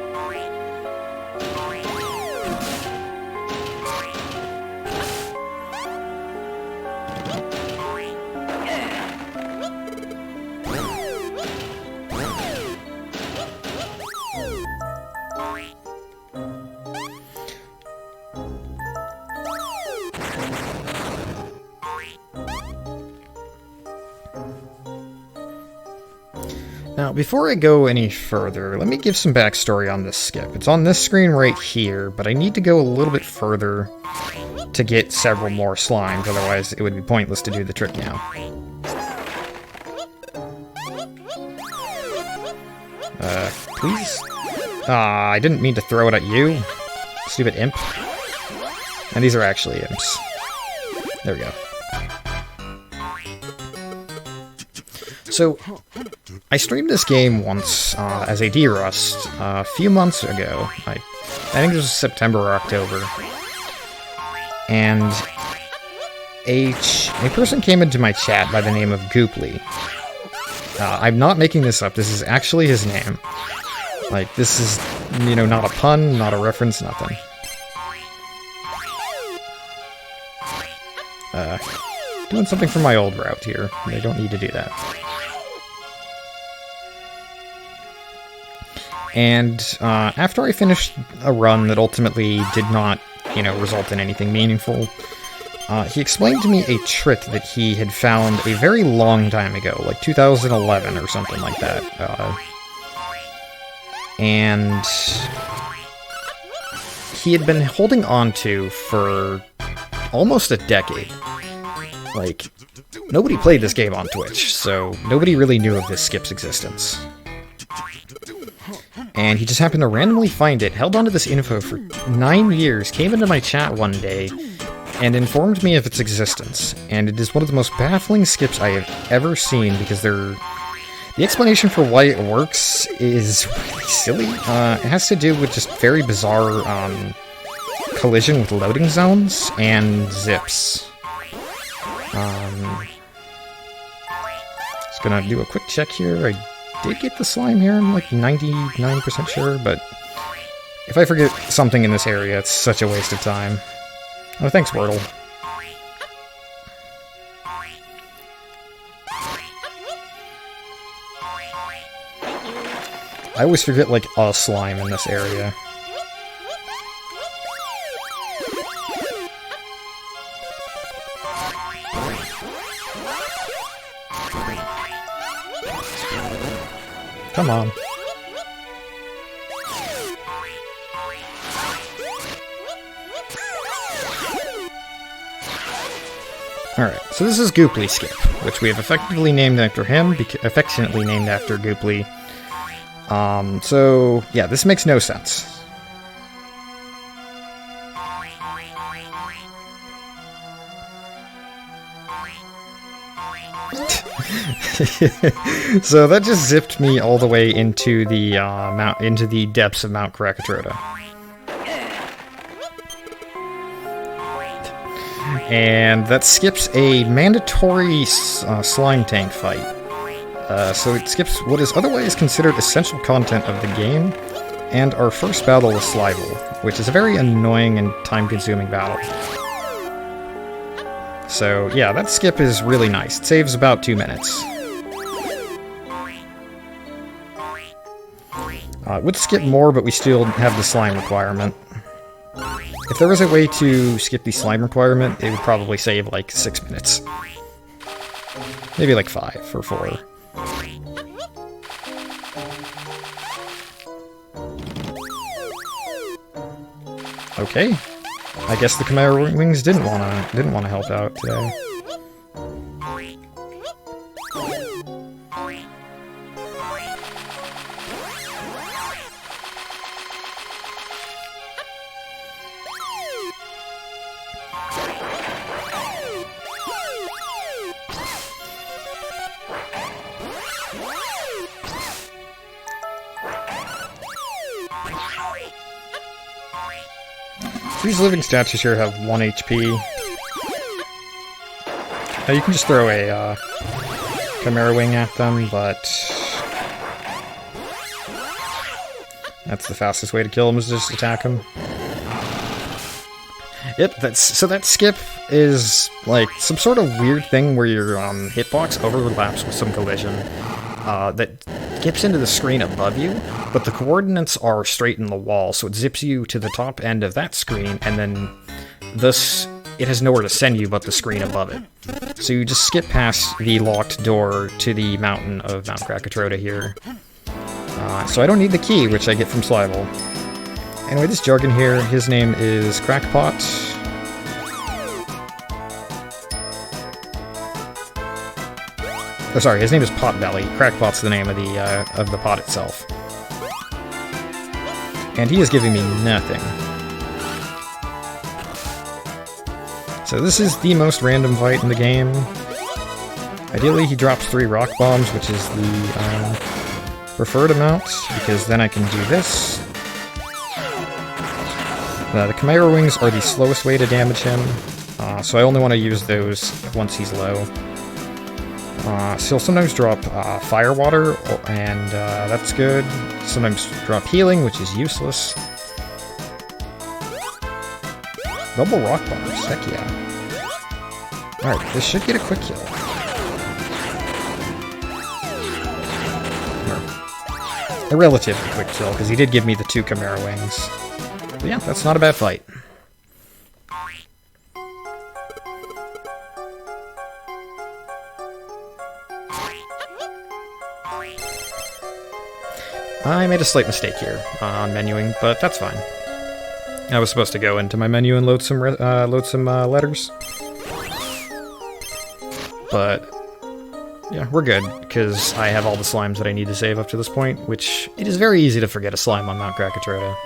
Now, before I go any further, let me give some backstory on this skip. It's on this screen right here, but I need to go a little bit further to get several more slimes, otherwise it would be pointless to do the trick now. Please? I didn't mean to throw it at you, stupid imp. And these are actually imps. There we go. So, I streamed this game once as a D-Rust a few months ago. I think it was September or October. And a person came into my chat by the name of Gooply. I'm not making this up, this is actually his name. Like, this is, you know, not a pun, not a reference, nothing. Doing something from my old route here. I don't need to do that. And after I finished a run that ultimately did not, you know, result in anything meaningful, he explained to me a trick that he had found a very long time ago, like 2011 or something like that. And he had been holding on to for almost a decade. Like, nobody played this game on Twitch, so nobody really knew of this skip's existence. And he just happened to randomly find it, held onto this info for 9 years, came into my chat one day, and informed me of its existence. And it is one of the most baffling skips I have ever seen, because the explanation for why it works is really silly. It has to do with just very bizarre collision with loading zones and zips. Just gonna do a quick check here. I did get the slime here, I'm like 99% sure, but if I forget something in this area, it's such a waste of time. Oh, thanks, Wordle. I always forget, like, a slime in this area. Come on. Alright, so this is Gooply Skip, which we have effectively named after him, affectionately named after Gooply. So, yeah, this makes no sense. So that just zipped me all the way into the depths of Mount Krakatoa. And that skips a mandatory slime tank fight. So it skips what is otherwise considered essential content of the game, and our first battle with Slival, which is a very annoying and time-consuming battle. So yeah, that skip is really nice. It saves about 2 minutes. It would skip more, but we still have the slime requirement. If there was a way to skip the slime requirement, it would probably save like 6 minutes. Maybe like 5 or 4. Okay. I guess the Chimera Wings didn't wanna help out today. These living statues here have 1 HP. Now you can just throw a Chimera Wing at them, but that's the fastest way to kill them, is just attack them. Yep, so that skip is like some sort of weird thing where your hitbox overlaps with some collision that skips into the screen above you, but the coordinates are straight in the wall, so it zips you to the top end of that screen, and then thus it has nowhere to send you but the screen above it. So you just skip past the locked door to the mountain of Mount Krakatoa here. So I don't need the key, which I get from Slival. Anyway, this jargon here, his name is Crackpot. Oh, sorry, his name is Potbelly. Crackpot's the name of the pot itself. And he is giving me nothing. So this is the most random fight in the game. Ideally, he drops 3 rock bombs, which is the preferred amount, because then I can do this. The Chimera Wings are the slowest way to damage him, so I only want to use those once he's low. So he'll sometimes drop fire water, and that's good. Sometimes drop healing, which is useless. Double rock bombs, heck yeah. Alright, this should get a quick kill. A relatively quick kill, because he did give me the 2 Chimera Wings. But yeah, that's not a bad fight. I made a slight mistake here on menuing, but that's fine. I was supposed to go into my menu and load some letters. But yeah, we're good, because I have all the slimes that I need to save up to this point, which it is very easy to forget a slime on Mount Krakatoa.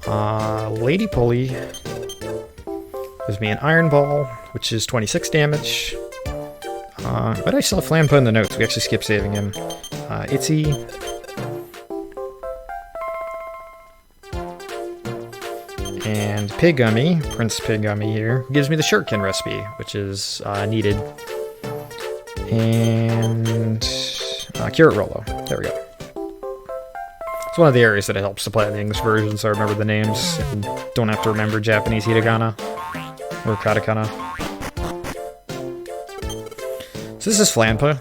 Alright, Lady Pulley gives me an Iron Ball, which is 26 damage. But I still have Flampa in the notes, we actually skip saving him. Itsy. And Pig Gummy, Prince Pig Gummy here, gives me the shuriken recipe, which is needed. And Carrot Rolo, there we go. It's one of the areas that it helps to play the English version, so I remember the names and don't have to remember Japanese hiragana or katakana. So this is Flampa.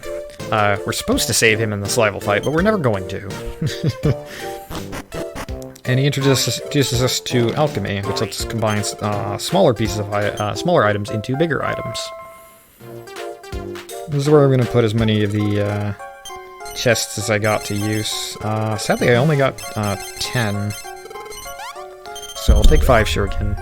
We're supposed to save him in the Slival fight, but we're never going to. And he introduces us to alchemy, which lets us combine smaller pieces of smaller items into bigger items. This is where I'm going to put as many of the chests as I got to use. Sadly, I only got 10, so I'll take 5 shuriken.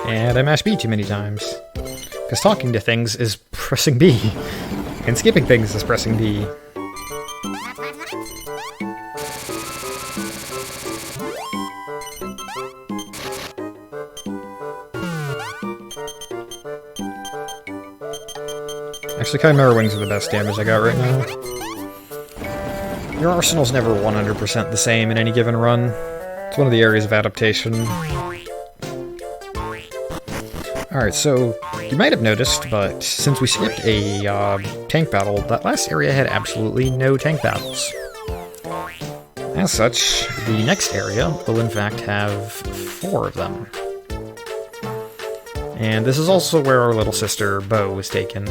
And I mashed B too many times. Because talking to things is pressing B. And skipping things is pressing B. Actually, Chimera Wings are the best damage I got right now. Your arsenal's never 100% the same in any given run. It's one of the areas of adaptation. Alright, so you might have noticed, but since we skipped a tank battle, that last area had absolutely no tank battles. As such, the next area will in fact have 4 of them. And this is also where our little sister, Bo, was taken.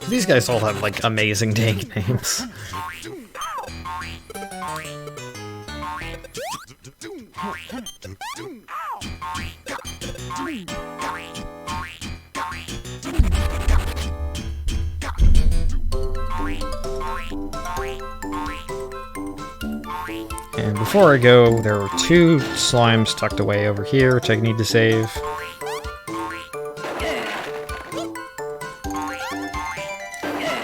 These guys all have, like, amazing tank names. And before I go, there were 2 slimes tucked away over here, which I need to save.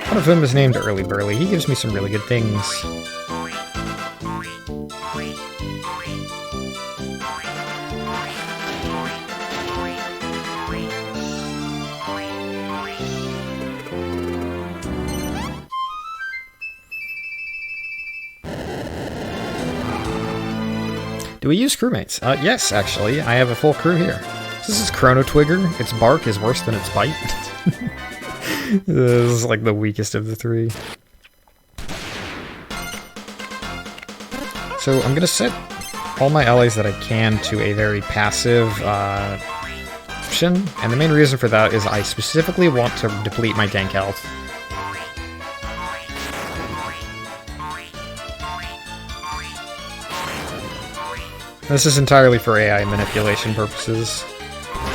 One of whom is named Early Burly. He gives me some really good things. Do we use crewmates? Yes, actually. I have a full crew here. This is Chrono Twigger. Its bark is worse than its bite. This is like the weakest of the 3. So I'm gonna set all my allies that I can to a very passive option, and the main reason for that is I specifically want to deplete my tank health. This is entirely for AI manipulation purposes,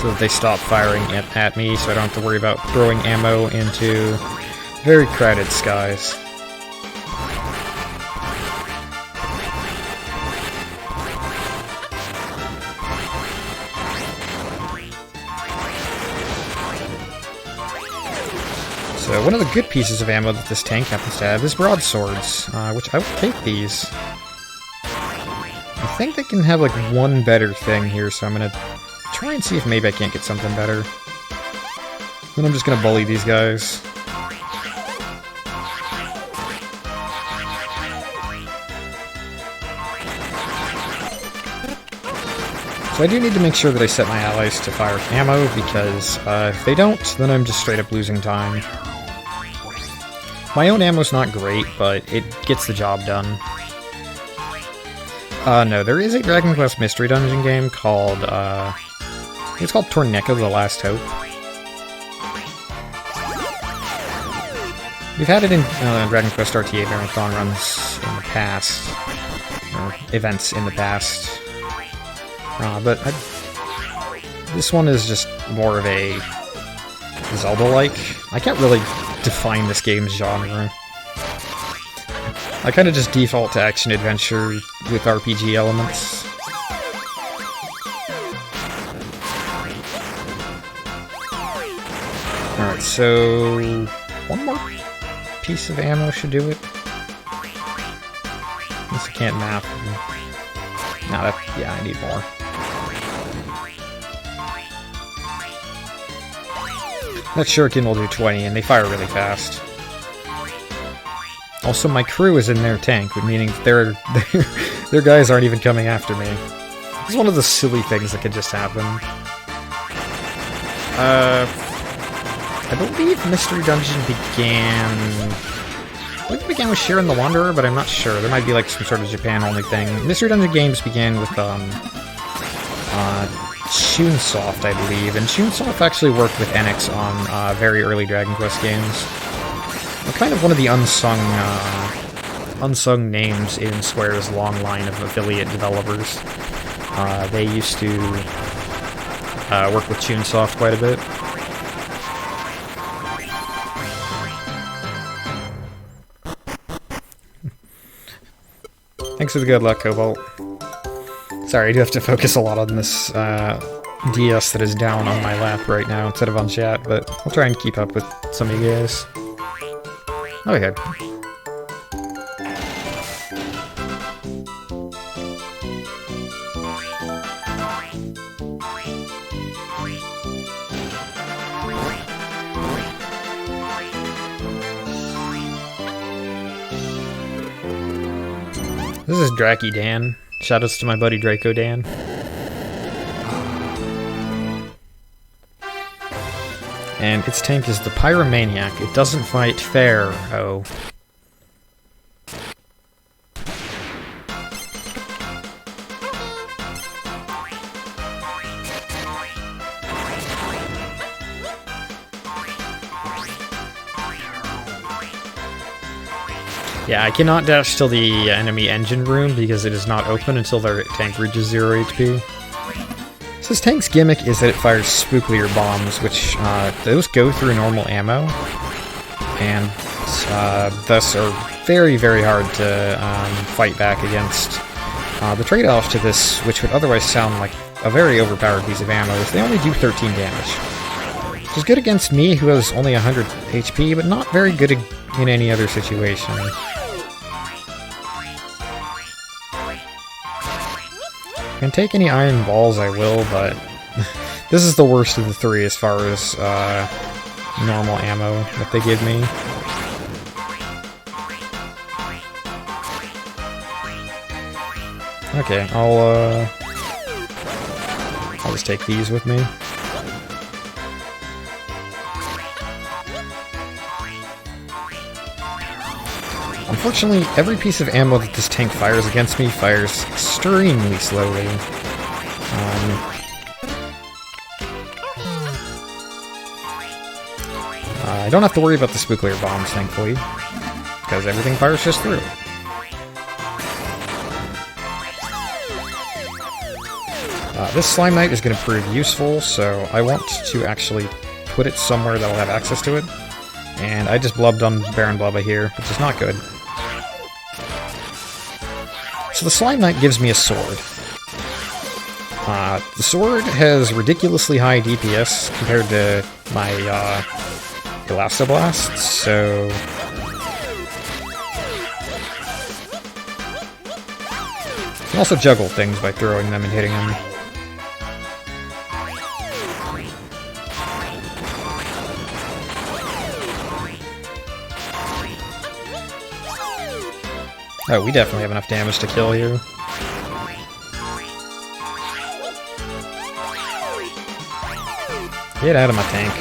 so that they stop firing at me, so I don't have to worry about throwing ammo into very crowded skies. So one of the good pieces of ammo that this tank happens to have is broadswords, which I will take these. I think they can have like one better thing here, so I'm gonna try and see if maybe I can't get something better. Then I'm just gonna bully these guys. So I do need to make sure that I set my allies to fire ammo, because if they don't, then I'm just straight up losing time. My own ammo's not great, but it gets the job done. No, there is a Dragon Quest Mystery Dungeon game called, it's called Torneko: The Last Hope. We've had it in Dragon Quest RTA Marathon runs in the past, or events in the past, but this one is just more of a Zelda-like. I can't really define this game's genre. I kind of just default to action-adventure with RPG elements. Alright, so one more piece of ammo should do it. Unless I can't map. No, yeah, I need more. That shuriken will do 20, and they fire really fast. Also, my crew is in their tank, meaning their guys aren't even coming after me. This is one of the silly things that could just happen. I believe Mystery Dungeon began... I believe it began with Sharon the Wanderer, but I'm not sure. There might be like some sort of Japan-only thing. Mystery Dungeon games began with Chunsoft, I believe, and Chunsoft actually worked with Enix on very early Dragon Quest games. They're kind of one of the unsung names in Square's long line of affiliate developers. They used to work with Chunsoft quite a bit. Thanks for the good luck, Cobalt. Sorry, I do have to focus a lot on this DS that is down on my lap right now instead of on chat, but I'll try and keep up with some of you guys. Okay. This is Dracky Dan. Shoutouts to my buddy Draco Dan. And its tank is the Pyromaniac. It doesn't fight fair, oh. Yeah, I cannot dash till the enemy engine room because it is not open until their tank reaches 0 HP. So this tank's gimmick is that it fires spooklier bombs, which those go through normal ammo, and thus are very, very hard to fight back against. The trade-off to this, which would otherwise sound like a very overpowered piece of ammo, is they only do 13 damage. Which is good against me, who has only 100 HP, but not very good in any other situation. If I can take any iron balls, I will, but this is the worst of the three as far as normal ammo that they give me. Okay, I'll just take these with me. Unfortunately, every piece of ammo that this tank fires against me fires extremely slowly. I don't have to worry about the spooklier bombs, thankfully, because everything fires just through. This Slime Knight is going to prove useful, so I want to actually put it somewhere that will have access to it. And I just blubbed on Baron Blubba here, which is not good. So the Slime Knight gives me a sword. The sword has ridiculously high DPS compared to my Elastoblast, so... I can also juggle things by throwing them and hitting them. Oh, we definitely have enough damage to kill here. Get out of my tank.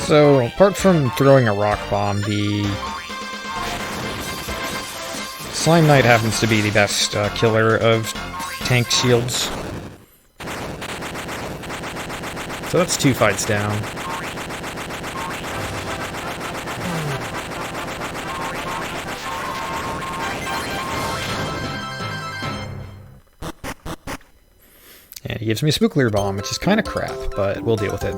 So, apart from throwing a rock bomb, the Slime Knight happens to be the best killer of tank shields. So that's 2 fights down. And he gives me a Spooklier Bomb, which is kind of crap, but we'll deal with it.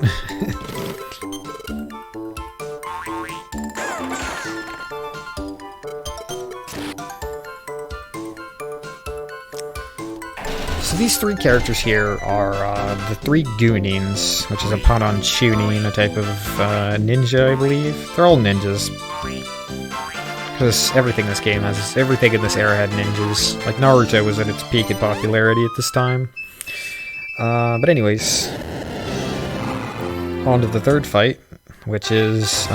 So these three characters here are the three Goonings, which is a pun on Chunin, a type of ninja, I believe. They're all ninjas. Because everything in this game has, everything in this era had ninjas. Like Naruto was at its peak in popularity at this time. But anyways, on to the third fight, which is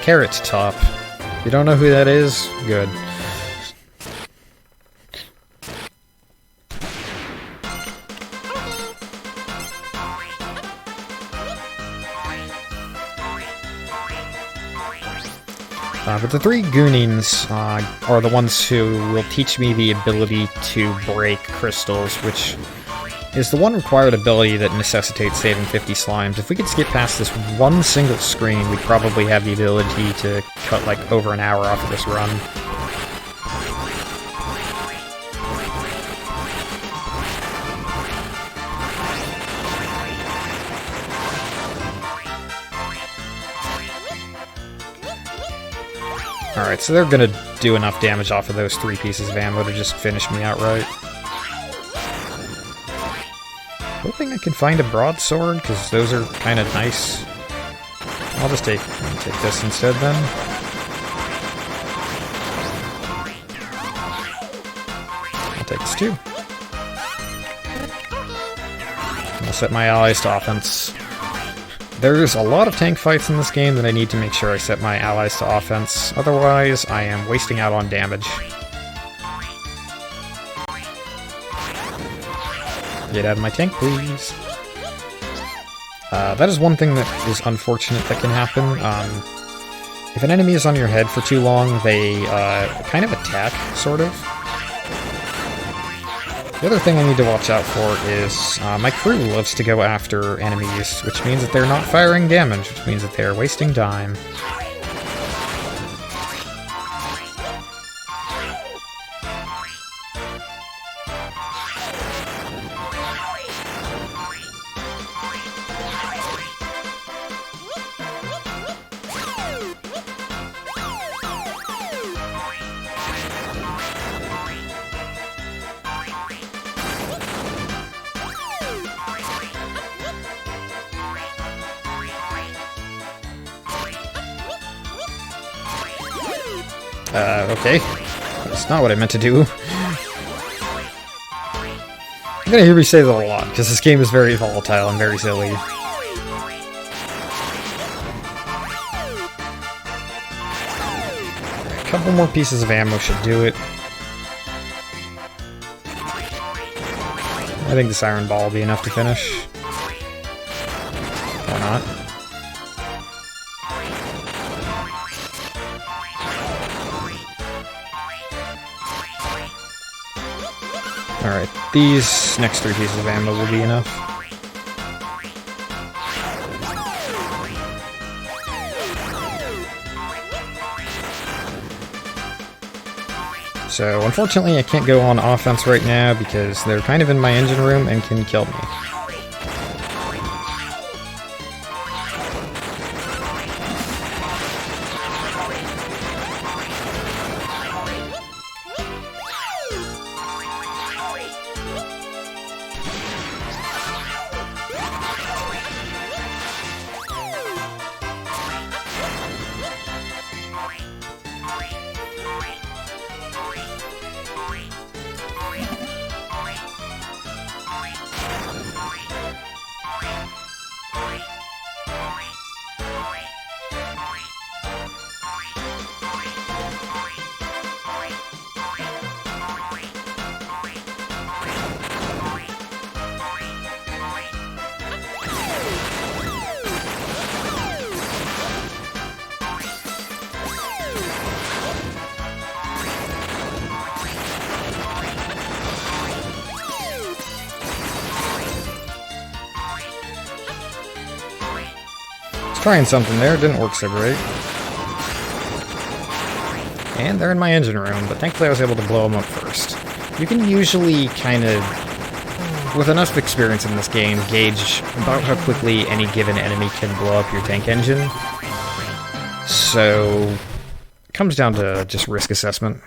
Carrot Top. If you don't know who that is, good. But the three Goonings are the ones who will teach me the ability to break crystals, which is the one required ability that necessitates saving 50 slimes. If we could skip past this one single screen, we'd probably have the ability to cut like over an hour off of this run. Alright, so they're gonna do enough damage off of those three pieces of ammo to just finish me outright. Hoping I can find a broadsword, because those are kind of nice. I'll just take this instead then. takes 2. I'll set my allies to offense. There's a lot of tank fights in this game that I need to make sure I set my allies to offense, otherwise I am wasting out on damage. Get out of my tank, please. That is one thing that is unfortunate that can happen. If an enemy is on your head for too long, they kind of attack, sort of. The other thing I need to watch out for is my crew loves to go after enemies, which means that they're not firing damage, which means that they're wasting time. Okay. That's not what I meant to do. You're gonna hear me say that a lot, because this game is very volatile and very silly. A couple more pieces of ammo should do it. I think this iron ball will be enough to finish. Or not. Alright, these next 3 pieces of ammo will be enough. So, unfortunately, I can't go on offense right now because they're kind of in my engine room and can kill me. Trying something there, didn't work so great. And they're in my engine room, but thankfully I was able to blow them up first. You can usually kind of, with enough experience in this game, gauge about how quickly any given enemy can blow up your tank engine. So, it comes down to just risk assessment.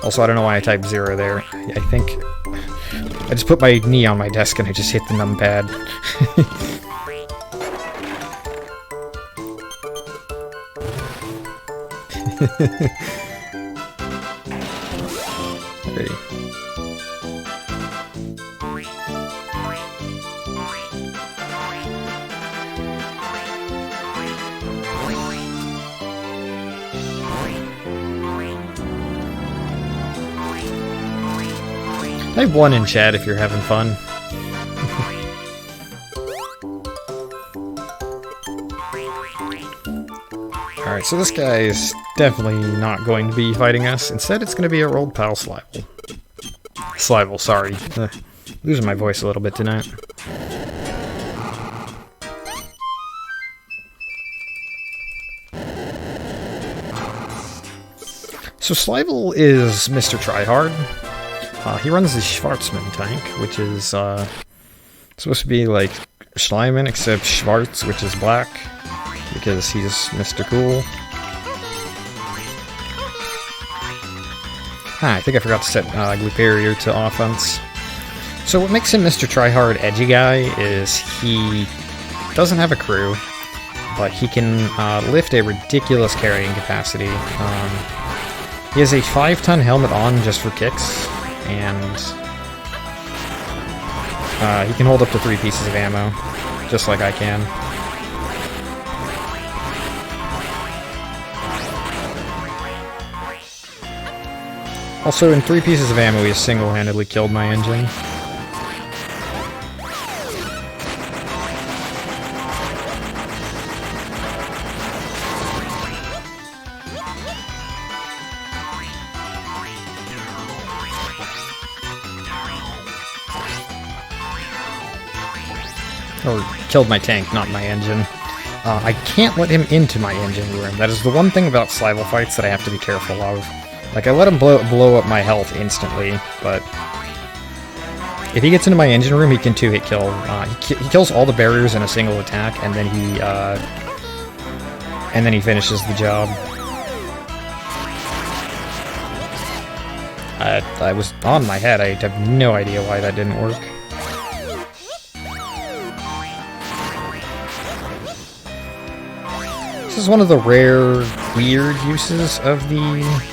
Also, I don't know why I typed 0 there. I think I just put my knee on my desk and I just hit the numpad. Ready. Type 1 in chat if you're having fun. Alright, so this guy is definitely not going to be fighting us. Instead, it's going to be our old pal Slivel. Slivel, sorry. Losing my voice a little bit tonight. So Slivel is Mr. Tryhard. He runs the Schwarzmann tank, which is supposed to be like Schleimann, except Schwarz, which is black. Because he's Mr. Cool. I think I forgot to set Glue Barrier to offense. So what makes him Mr. Tryhard edgy guy is he doesn't have a crew, but he can lift a ridiculous carrying capacity. He has a 5-ton helmet on just for kicks, and he can hold up to 3 pieces of ammo, just like I can. Also, in 3 pieces of ammo, he has single-handedly killed my engine. Or killed my tank, not my engine. I can't let him into my engine room. That is the one thing about Slival fights that I have to be careful of. Like, I let him blow up my health instantly, but if he gets into my engine room, he can 2-hit kill. He kills all the barriers in a single attack, and then he finishes the job. I was on my head. I have no idea why that didn't work. This is one of the rare, weird uses of the...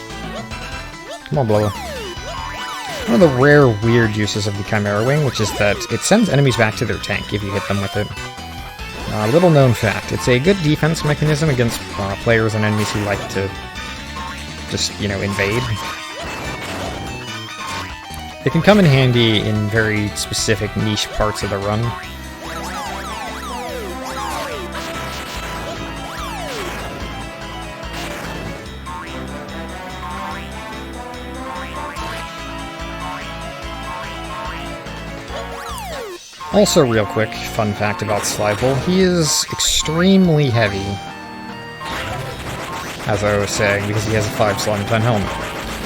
Come on, Blower. One of the rare, weird uses of the Chimera Wing, which is that it sends enemies back to their tank if you hit them with it. Little known fact, it's a good defense mechanism against players and enemies who like to just, you know, invade. It can come in handy in very specific niche parts of the run. Also, real quick, fun fact about Slival, he is extremely heavy, as I was saying, because he has a 5-ton helmet.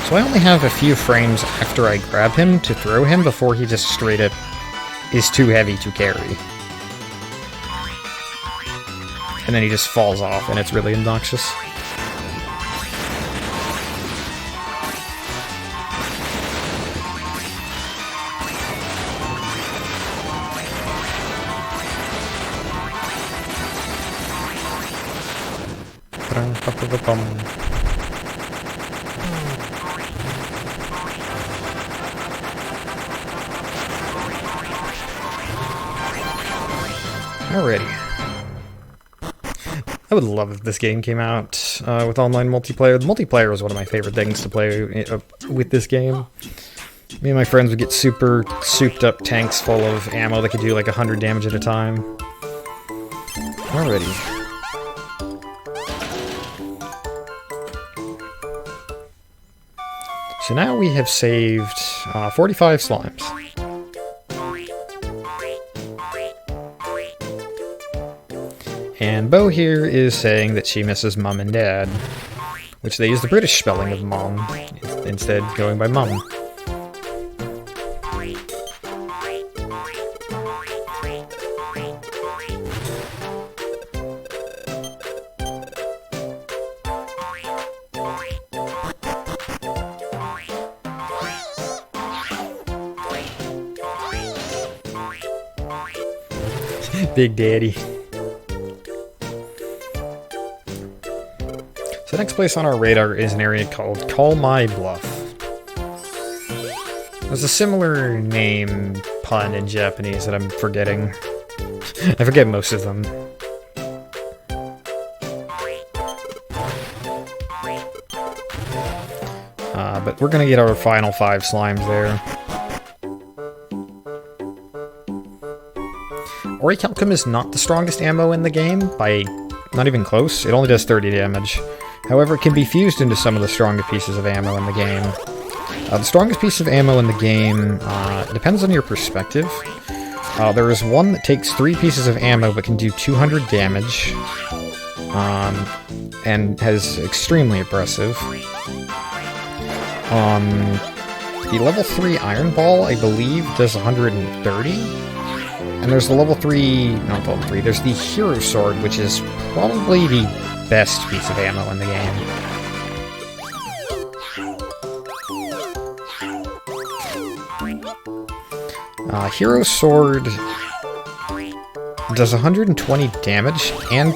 So I only have a few frames after I grab him to throw him before he just straight up is too heavy to carry. And then he just falls off, and it's really obnoxious. Alrighty. I would love if this game came out with online multiplayer. The multiplayer is one of my favorite things to play with this game. Me and my friends would get super souped up tanks full of ammo that could do like 100 damage at a time. Alrighty. So now we have saved 45 slimes. And Bo here is saying that she misses Mum and Dad, which they use the British spelling of Mom, instead going by Mum. Big Daddy. So next place on our radar is an area called My Bluff. There's a similar name pun in Japanese that I'm forgetting. I forget most of them. But we're gonna get our final 5 slimes there. Orichalcum is not the strongest ammo in the game, by not even close. It only does 30 damage. However, it can be fused into some of the strongest pieces of ammo in the game. The strongest piece of ammo in the game depends on your perspective. There is one that takes 3 pieces of ammo but can do 200 damage, and has extremely aggressive. The level 3 Iron Ball, I believe, does 130. And there's the level 3, not level 3, there's the Hero Sword, which is probably the best piece of ammo in the game. Hero Sword does 120 damage, and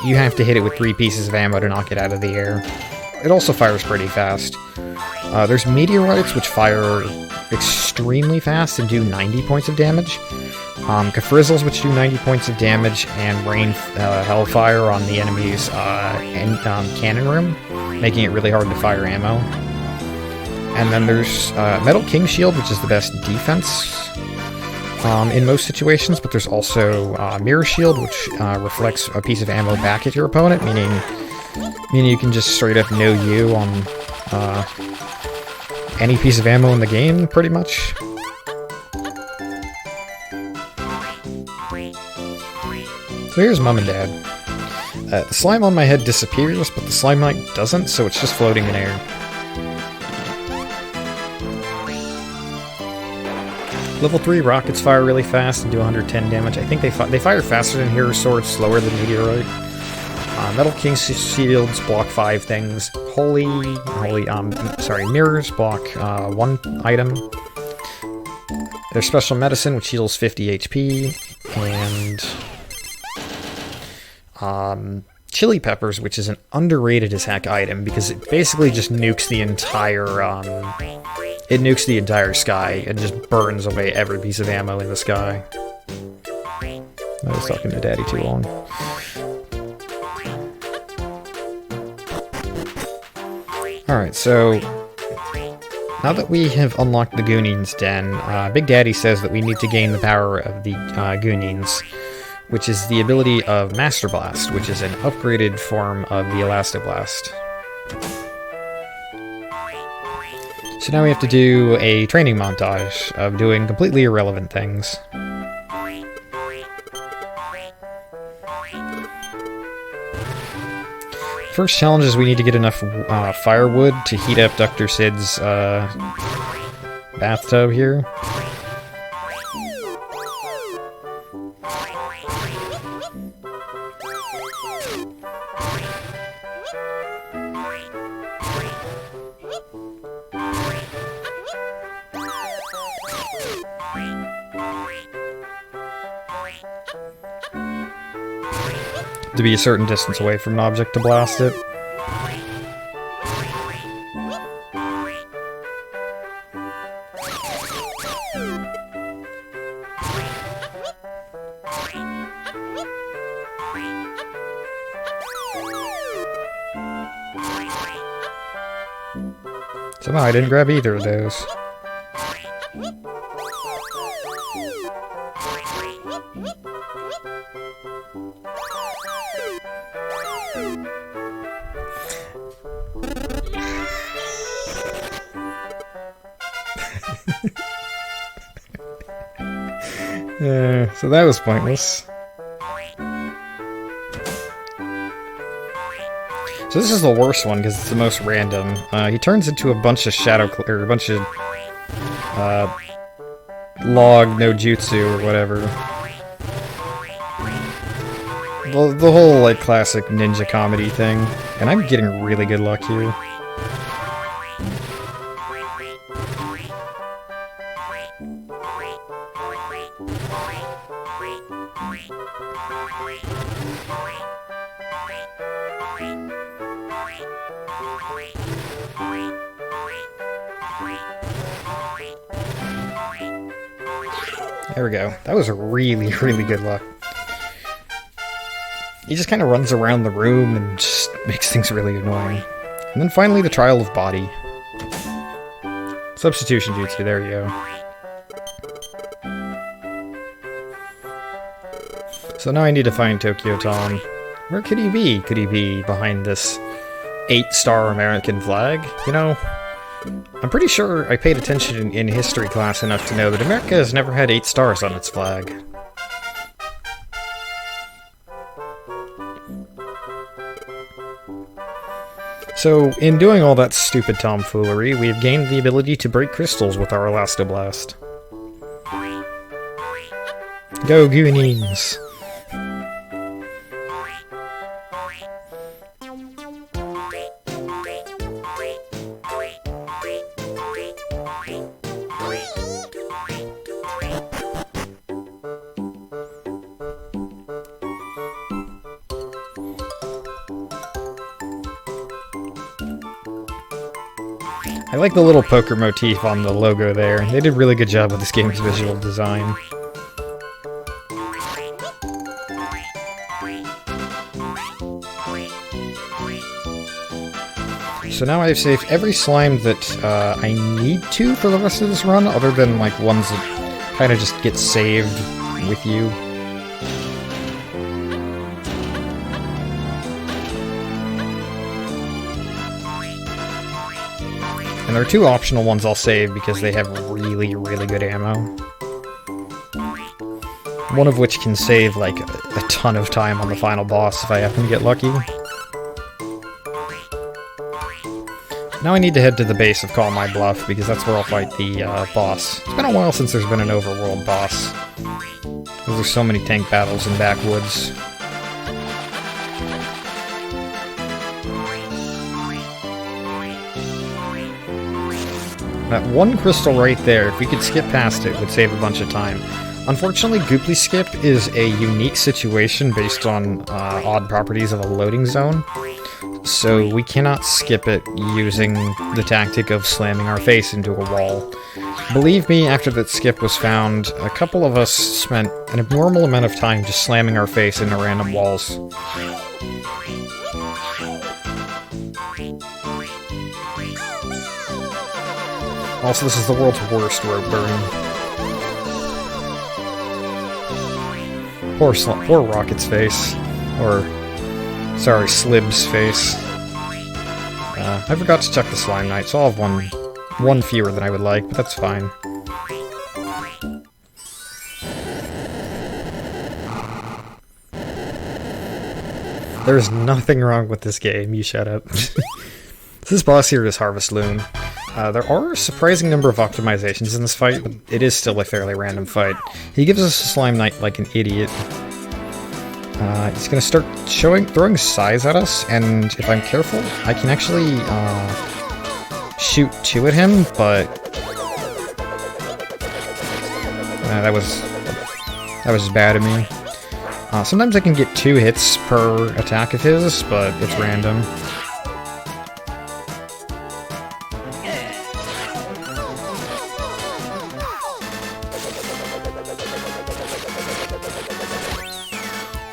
you have to hit it with 3 pieces of ammo to knock it out of the air. it also fires pretty fast. There's meteorites, which fire extremely fast and do 90 points of damage. Kafrizzles, which do 90 points of damage, and rain hellfire on the enemy's cannon room, making it really hard to fire ammo. And then there's Metal King Shield, which is the best defense in most situations, but there's also Mirror Shield, which reflects a piece of ammo back at your opponent, meaning you can just straight up no you on any piece of ammo in the game, pretty much. So here's Mom and Dad. The slime on my head disappears, but the slime knight doesn't, so it's just floating in air. Level 3 rockets fire really fast and do 110 damage. I think they fire faster than Hero Sword, slower than Meteorite. Metal King Shields block 5 things. Mirrors block 1 item. There's Special Medicine, which heals 50 HP, and Chili Peppers, which is an underrated as heck item because it basically just nukes the entire sky and just burns away every piece of ammo in the sky. I was talking to Daddy too long. Alright, so now that we have unlocked the Goonings Den, Big Daddy says that we need to gain the power of the Goonings, which is the ability of Master Blast, which is an upgraded form of the Elastoblast. So now we have to do a training montage of doing completely irrelevant things. First challenge is we need to get enough firewood to heat up Dr. Sid's bathtub here. To be a certain distance away from an object to blast it. Somehow I didn't grab either of those. So that was pointless. So this is the worst one because it's the most random. He turns into a bunch of a bunch of log no jutsu or whatever. The whole like classic ninja comedy thing, and I'm getting really good luck here. There we go. That was really, really good luck. He just kind of runs around the room and just makes things really annoying. And then finally the Trial of Body. Substitution jutsu, there you go. So now I need to find Tokyo Tom. Where could he be? Could he be behind this 8-star American flag? You know, I'm pretty sure I paid attention in history class enough to know that America has never had 8 stars on its flag. So, in doing all that stupid tomfoolery, we have gained the ability to break crystals with our Elastoblast. Go, Goonies! I like the little poker motif on the logo there. They did a really good job with this game's visual design. So now I've saved every slime that I need to for the rest of this run, other than like ones that kind of just get saved with you. And there are two optional ones I'll save because they have really, really good ammo. One of which can save like a ton of time on the final boss if I happen to get lucky. Now I need to head to the base of Call My Bluff because that's where I'll fight the boss. It's been a while since there's been an overworld boss. There's so many tank battles in Backwoods. That one crystal right there, if we could skip past it, would save a bunch of time. Unfortunately, Gooply Skip is a unique situation based on odd properties of a loading zone, so we cannot skip it using the tactic of slamming our face into a wall. Believe me, after that skip was found, a couple of us spent an abnormal amount of time just slamming our face into random walls. Also, this is the world's worst rope burn. Poor Rocket's face. Or, sorry, Slib's face. I forgot to check the Slime Knight, so I'll have one fewer than I would like, but that's fine. There's nothing wrong with this game, you shut up. This boss here is Harvest Loon. There are a surprising number of optimizations in this fight, but it is still a fairly random fight. He gives us a Slime Knight like an idiot. He's gonna start throwing size at us, and if I'm careful, I can actually shoot two at him, but that was bad of me. Sometimes I can get 2 hits per attack of his, but it's random.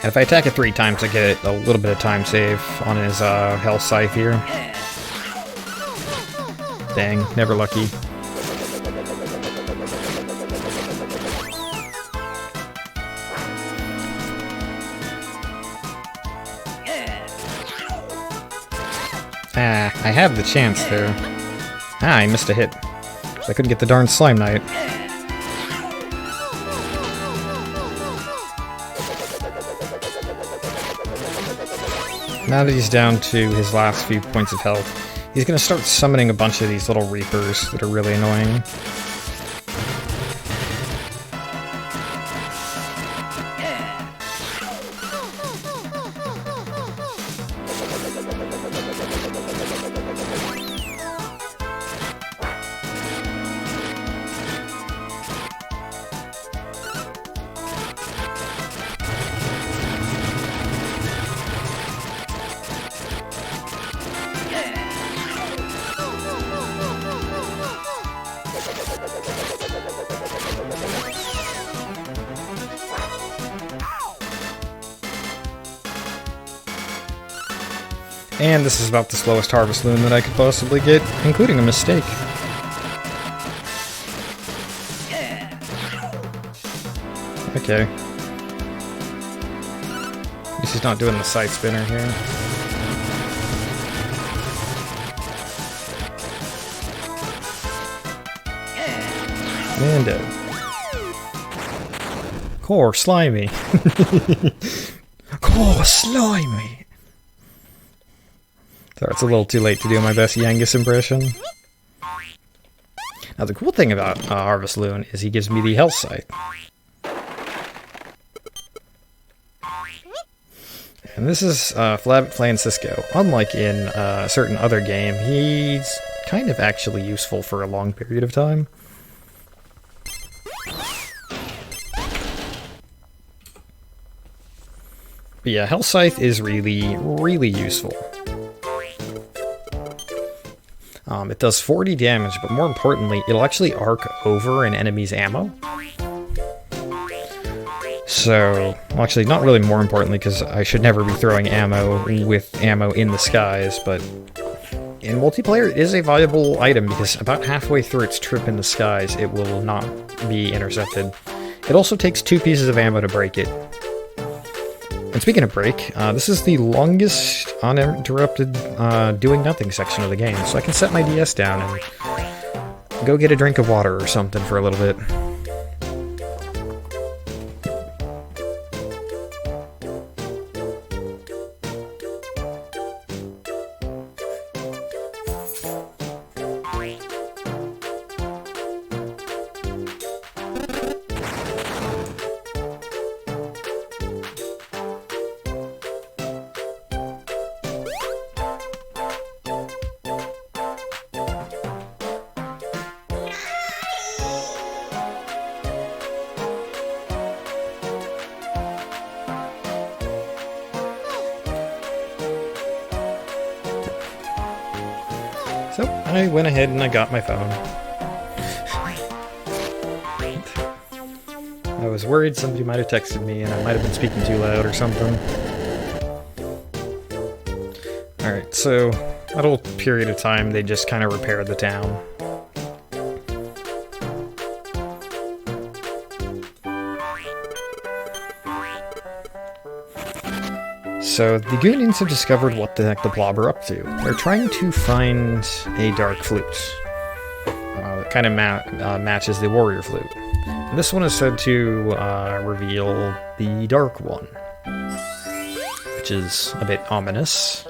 And if I attack it 3 times, I get a little bit of time save on his health scythe here. Dang, never lucky. I had the chance there. I missed a hit. I couldn't get the darn Slime Knight. Now that he's down to his last few points of health, he's going to start summoning a bunch of these little Reapers that are really annoying. And this is about the slowest Harvest Loon that I could possibly get, including a mistake. Okay. At least he's not doing the side spinner here. And dead. Core slimy. Core slimy. Sorry, it's a little too late to do my best Yangus impression. Now the cool thing about Harvest Loon is he gives me the health scythe. And this is Flabbit playing Cisco. Unlike in a certain other game, he's kind of actually useful for a long period of time. But yeah, Health Scythe is really, really useful. It does 40 damage, but more importantly, it'll actually arc over an enemy's ammo. So, well, actually, not really more importantly, because I should never be throwing ammo with ammo in the skies, but in multiplayer, it is a valuable item, because about halfway through its trip in the skies, it will not be intercepted. It also takes 2 pieces of ammo to break it. And speaking of break, this is the longest uninterrupted doing nothing section of the game, so I can set my DS down and go get a drink of water or something for a little bit. So, I went ahead and I got my phone. I was worried somebody might have texted me and I might have been speaking too loud or something. Alright, so that whole period of time they just kind of repaired the town. So, the Goonians have discovered what the heck the Blob are up to. They're trying to find a dark flute. That kind of matches the warrior flute. And this one is said to reveal the Dark One, which is a bit ominous.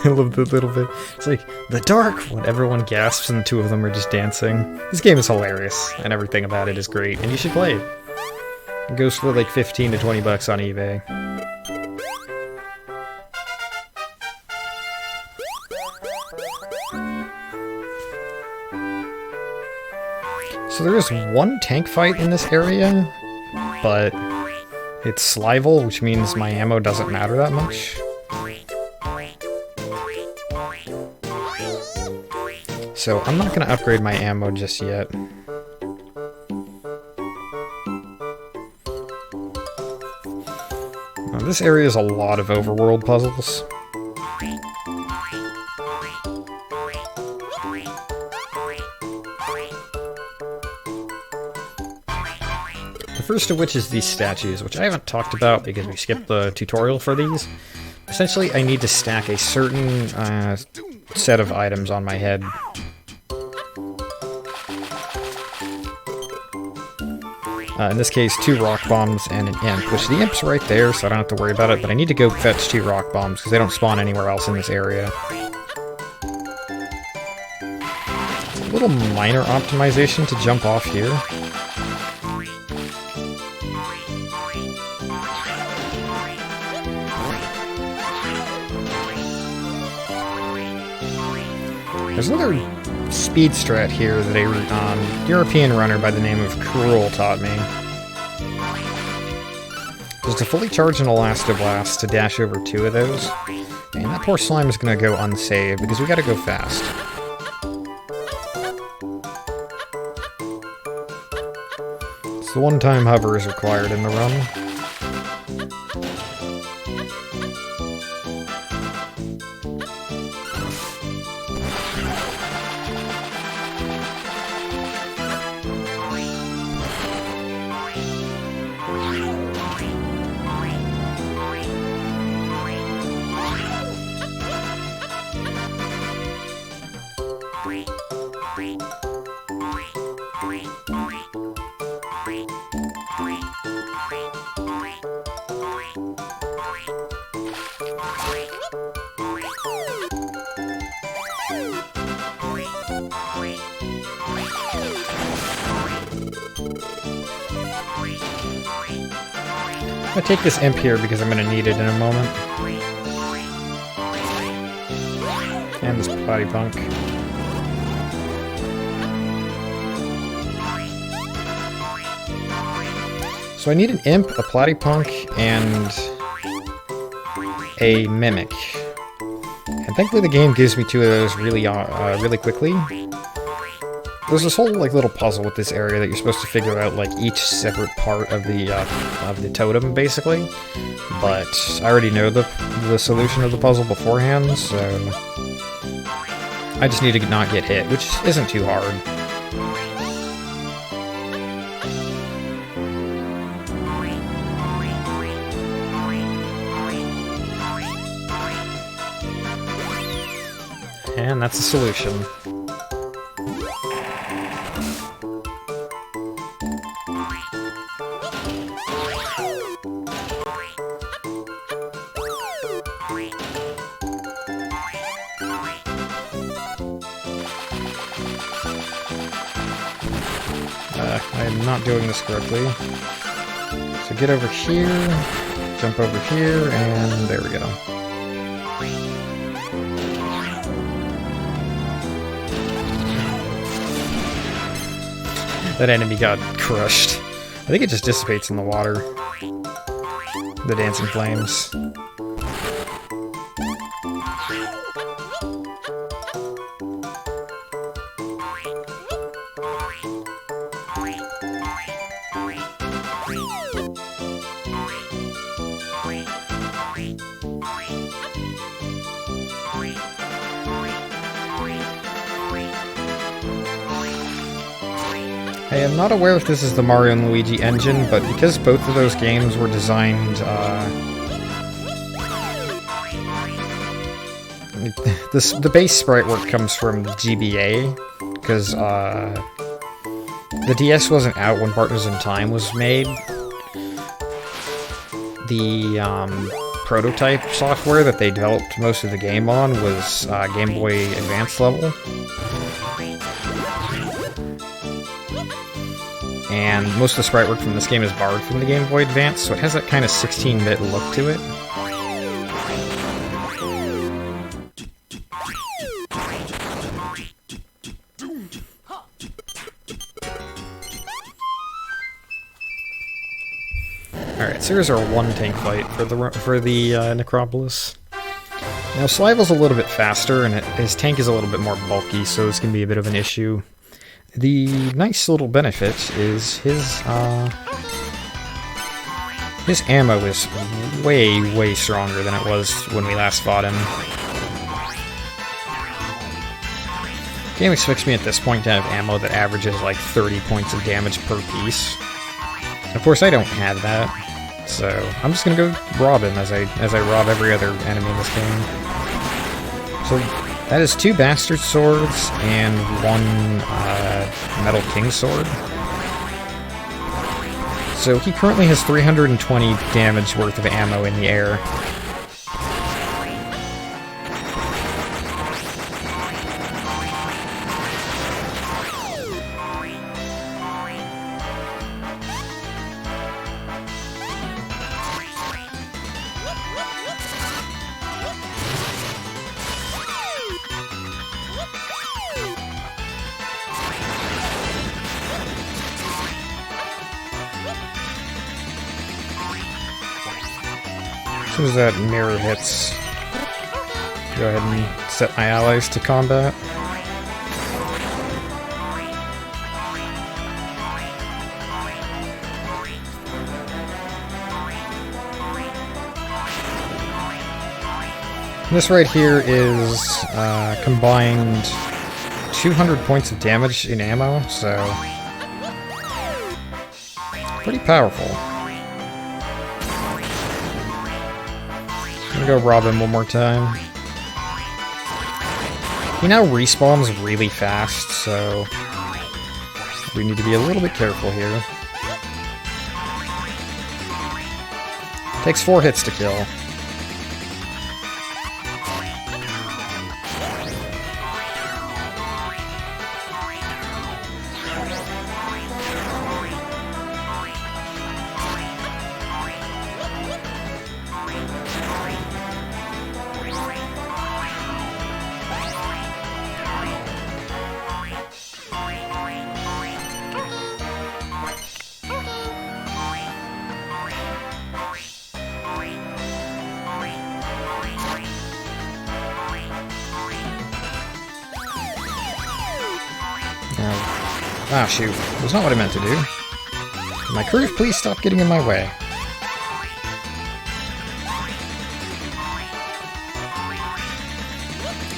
I love that little bit. It's like, the Dark One! Everyone gasps and the 2 of them are just dancing. This game is hilarious, and everything about it is great, and you should play it. It goes for like 15 to 20 bucks on eBay. So there is one tank fight in this area, but it's Slival, which means my ammo doesn't matter that much. So I'm not going to upgrade my ammo just yet. Now, this area is a lot of overworld puzzles. The first of which is these statues, which I haven't talked about because we skipped the tutorial for these. Essentially, I need to stack a certain set of items on my head. In this case, 2 rock bombs and an imp, which the imp's right there, so I don't have to worry about it, but I need to go fetch 2 rock bombs, because they don't spawn anywhere else in this area. It's a little minor optimization to jump off here. There's another speed strat here that a European runner by the name of Cruel taught me. Just to fully charge an Elastoblast to dash over 2 of those. And that poor slime is going to go unsaved because we got to go fast. It's the one time hover is required in the run. I'm gonna take this imp here because I'm gonna need it in a moment. And this body punk. So I need an imp, a platypunk, and a mimic. And thankfully the game gives me 2 of those really quickly. There's this whole like little puzzle with this area that you're supposed to figure out like each separate part of the totem basically. But I already know the solution of the puzzle beforehand, so I just need to not get hit, which isn't too hard. And that's the solution. I'm not doing this correctly. So get over here, jump over here, and there we go. That enemy got crushed. I think it just dissipates in the water. The dancing flames. I am not aware if this is the Mario & Luigi engine, but because both of those games were designed, the base sprite work comes from GBA, because the DS wasn't out when Partners in Time was made. The prototype software that they developed most of the game on was Game Boy Advance level. And most of the sprite work from this game is borrowed from the Game Boy Advance, so it has that kind of 16-bit look to it. Alright, so here's our one tank fight for the Necropolis. Now Slival's a little bit faster, and his tank is a little bit more bulky, so this can be a bit of an issue. The nice little benefit is his ammo is way stronger than it was when we last fought him. The game expects me at this point to have ammo that averages like 30 points of damage per piece. Of course, I don't have that, so I'm just gonna go rob him as I rob every other enemy in this game. So that is 2 Bastard Swords and 1 Metal King Sword. So he currently has 320 damage worth of ammo in the air. As soon as that mirror hits, go ahead and set my allies to combat. This right here is combined 200 points of damage in ammo, so pretty powerful. I'm gonna go rob him one more time. He now respawns really fast, so we need to be a little bit careful here. Takes 4 hits to kill. Ah, shoot. That's not what I meant to do. My curve, please stop getting in my way.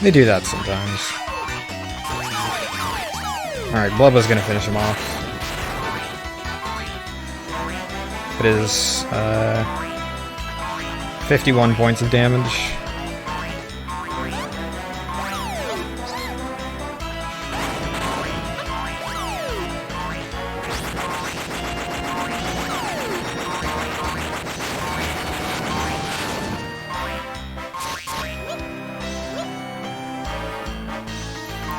They do that sometimes. Alright, Blubba's gonna finish him off. It is, 51 points of damage.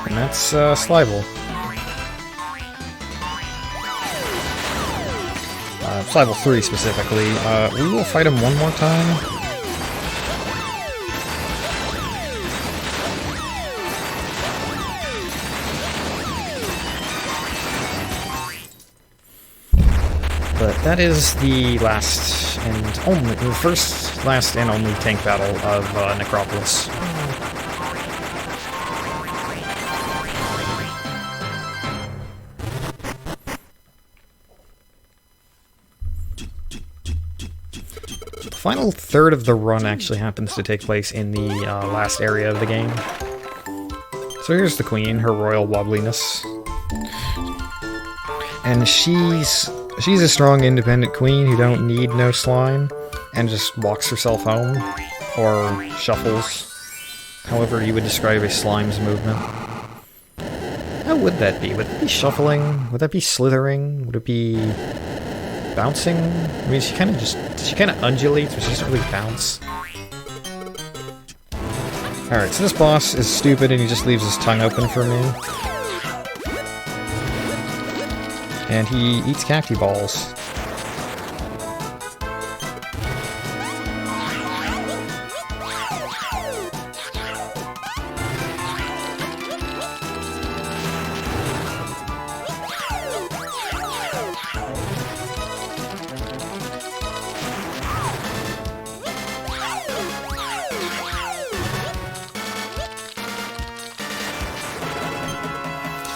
And that's, Slivel. Slivel 3 specifically. We will fight him one more time. But that is the last and only, the first, last, and only tank battle of Necropolis. The final third of the run actually happens to take place in the last area of the game. So here's the queen, her royal wobbliness. And she's a strong, independent queen who don't need no slime, and just walks herself home, or shuffles, however you would describe a slime's movement. How would that be? Would it be shuffling? Would that be slithering? Would it be bouncing? I mean, she kind of undulates, but she doesn't really bounce. Alright, so this boss is stupid and he just leaves his tongue open for me. And he eats cacti balls.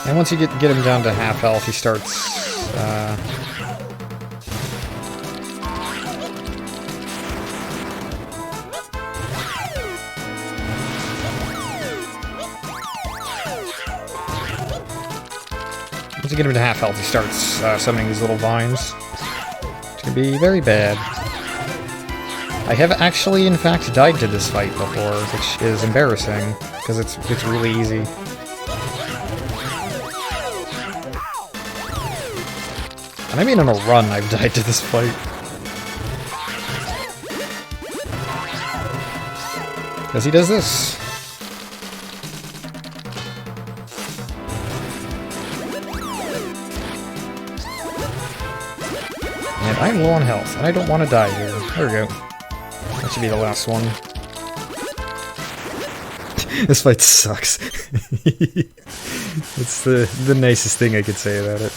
And once you get him down to half health, he starts once you get him to half health, he starts summoning these little vines. It's gonna be very bad. I have actually, in fact, died to this fight before, which is embarrassing because it's really easy. And I mean on a run, I've died to this fight. Because he does this. And I'm low on health, and I don't want to die here. There we go. That should be the last one. This fight sucks. It's the nicest thing I could say about it.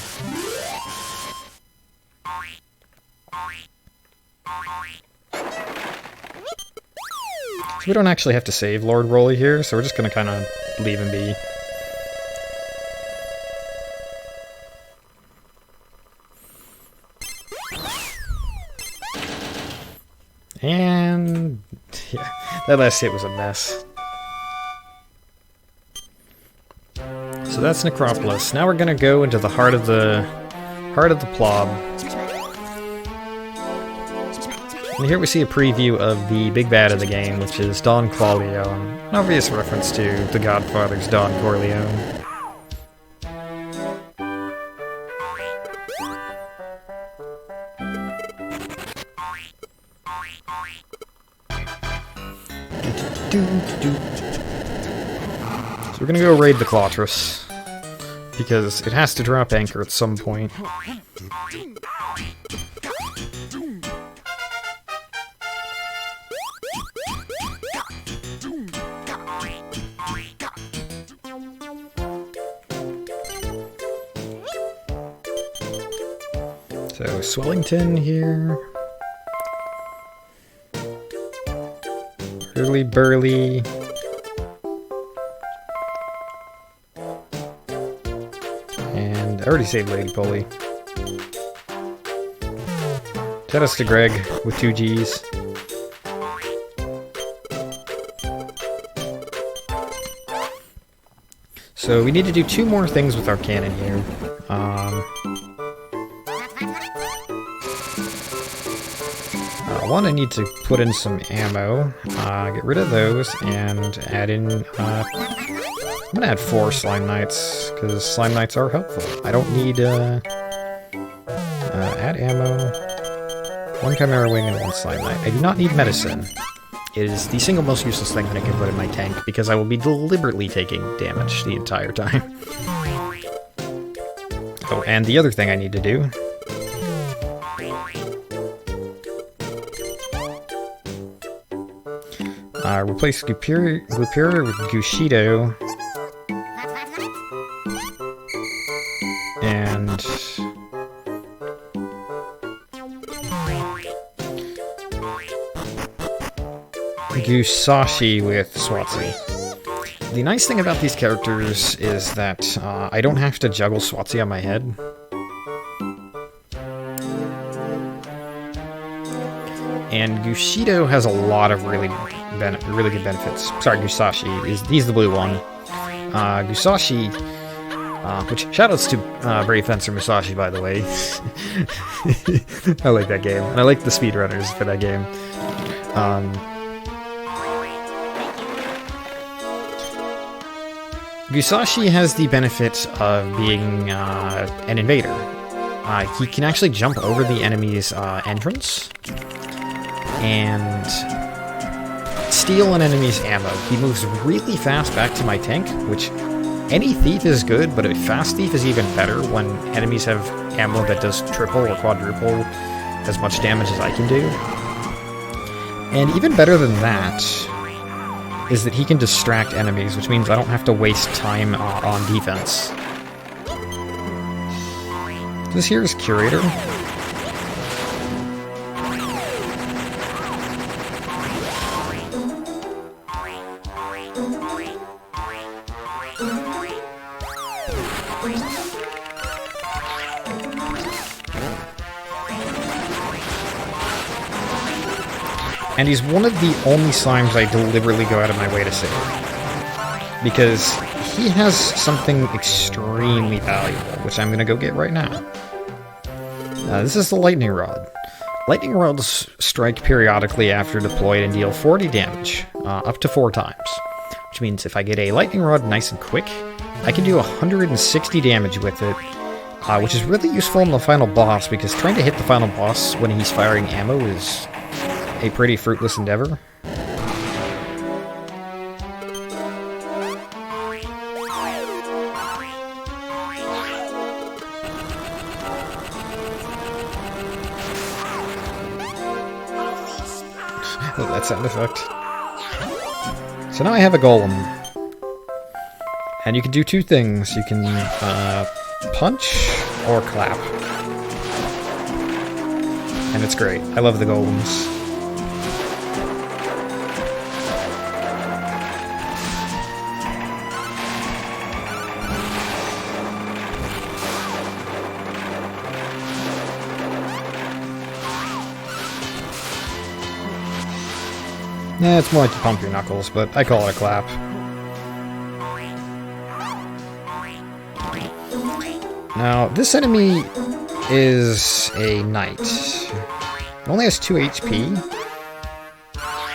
We don't actually have to save Lord Rolly here, so we're just gonna kind of leave him be. And yeah, that last hit was a mess. So that's Necropolis. Now we're gonna go into the heart of the Plob. And here we see a preview of the big bad of the game, which is Don Corleone, an obvious reference to The Godfather's Don Corleone. So we're gonna go raid the Clotris, because it has to drop anchor at some point. So, Swellington here. Hurly Burly. And already saved Lady Polly. Shout outs to Greg with 2 Gs. So we need to do 2 more things with our cannon here. One, I need to put in some ammo, get rid of those, and add in, I'm gonna add 4 Slime Knights, because Slime Knights are helpful. I don't need, add ammo, 1 Chimera Wing and 1 Slime Knight. I do not need medicine. It is the single most useless thing that I can put in my tank, because I will be deliberately taking damage the entire time. Oh, and the other thing I need to do... replace Glupira with Gushido. And... Gusashi with Swazi. The nice thing about these characters is that I don't have to juggle Swazi on my head. And Gushido has a lot of really good benefits. Sorry, Gusashi. He's the blue one. Gusashi, which shoutouts to Brave Fencer Musashi, by the way. I like that game, and I like the speedrunners for that game. Gusashi has the benefit of being an invader. He can actually jump over the enemy's entrance and steal an enemy's ammo. He moves really fast back to my tank, which any thief is good, but a fast thief is even better when enemies have ammo that does triple or quadruple as much damage as I can do. And even better than that is that he can distract enemies, which means I don't have to waste time on defense. This here is Curator. And he's one of the only slimes I deliberately go out of my way to save. Because he has something extremely valuable, which I'm going to go get right now. This is the Lightning Rod. Lightning Rods strike periodically after deployed and deal 40 damage, up to 4 times. Which means if I get a Lightning Rod nice and quick, I can do 160 damage with it, which is really useful in the final boss, because trying to hit the final boss when he's firing ammo is a pretty fruitless endeavor. Oh, that sound effect. So now I have a golem. And you can do 2 things. You can punch or clap. And it's great. I love the golems. Yeah, it's more like to pump your knuckles, but I call it a clap. Now, this enemy is a knight. It only has 2 HP.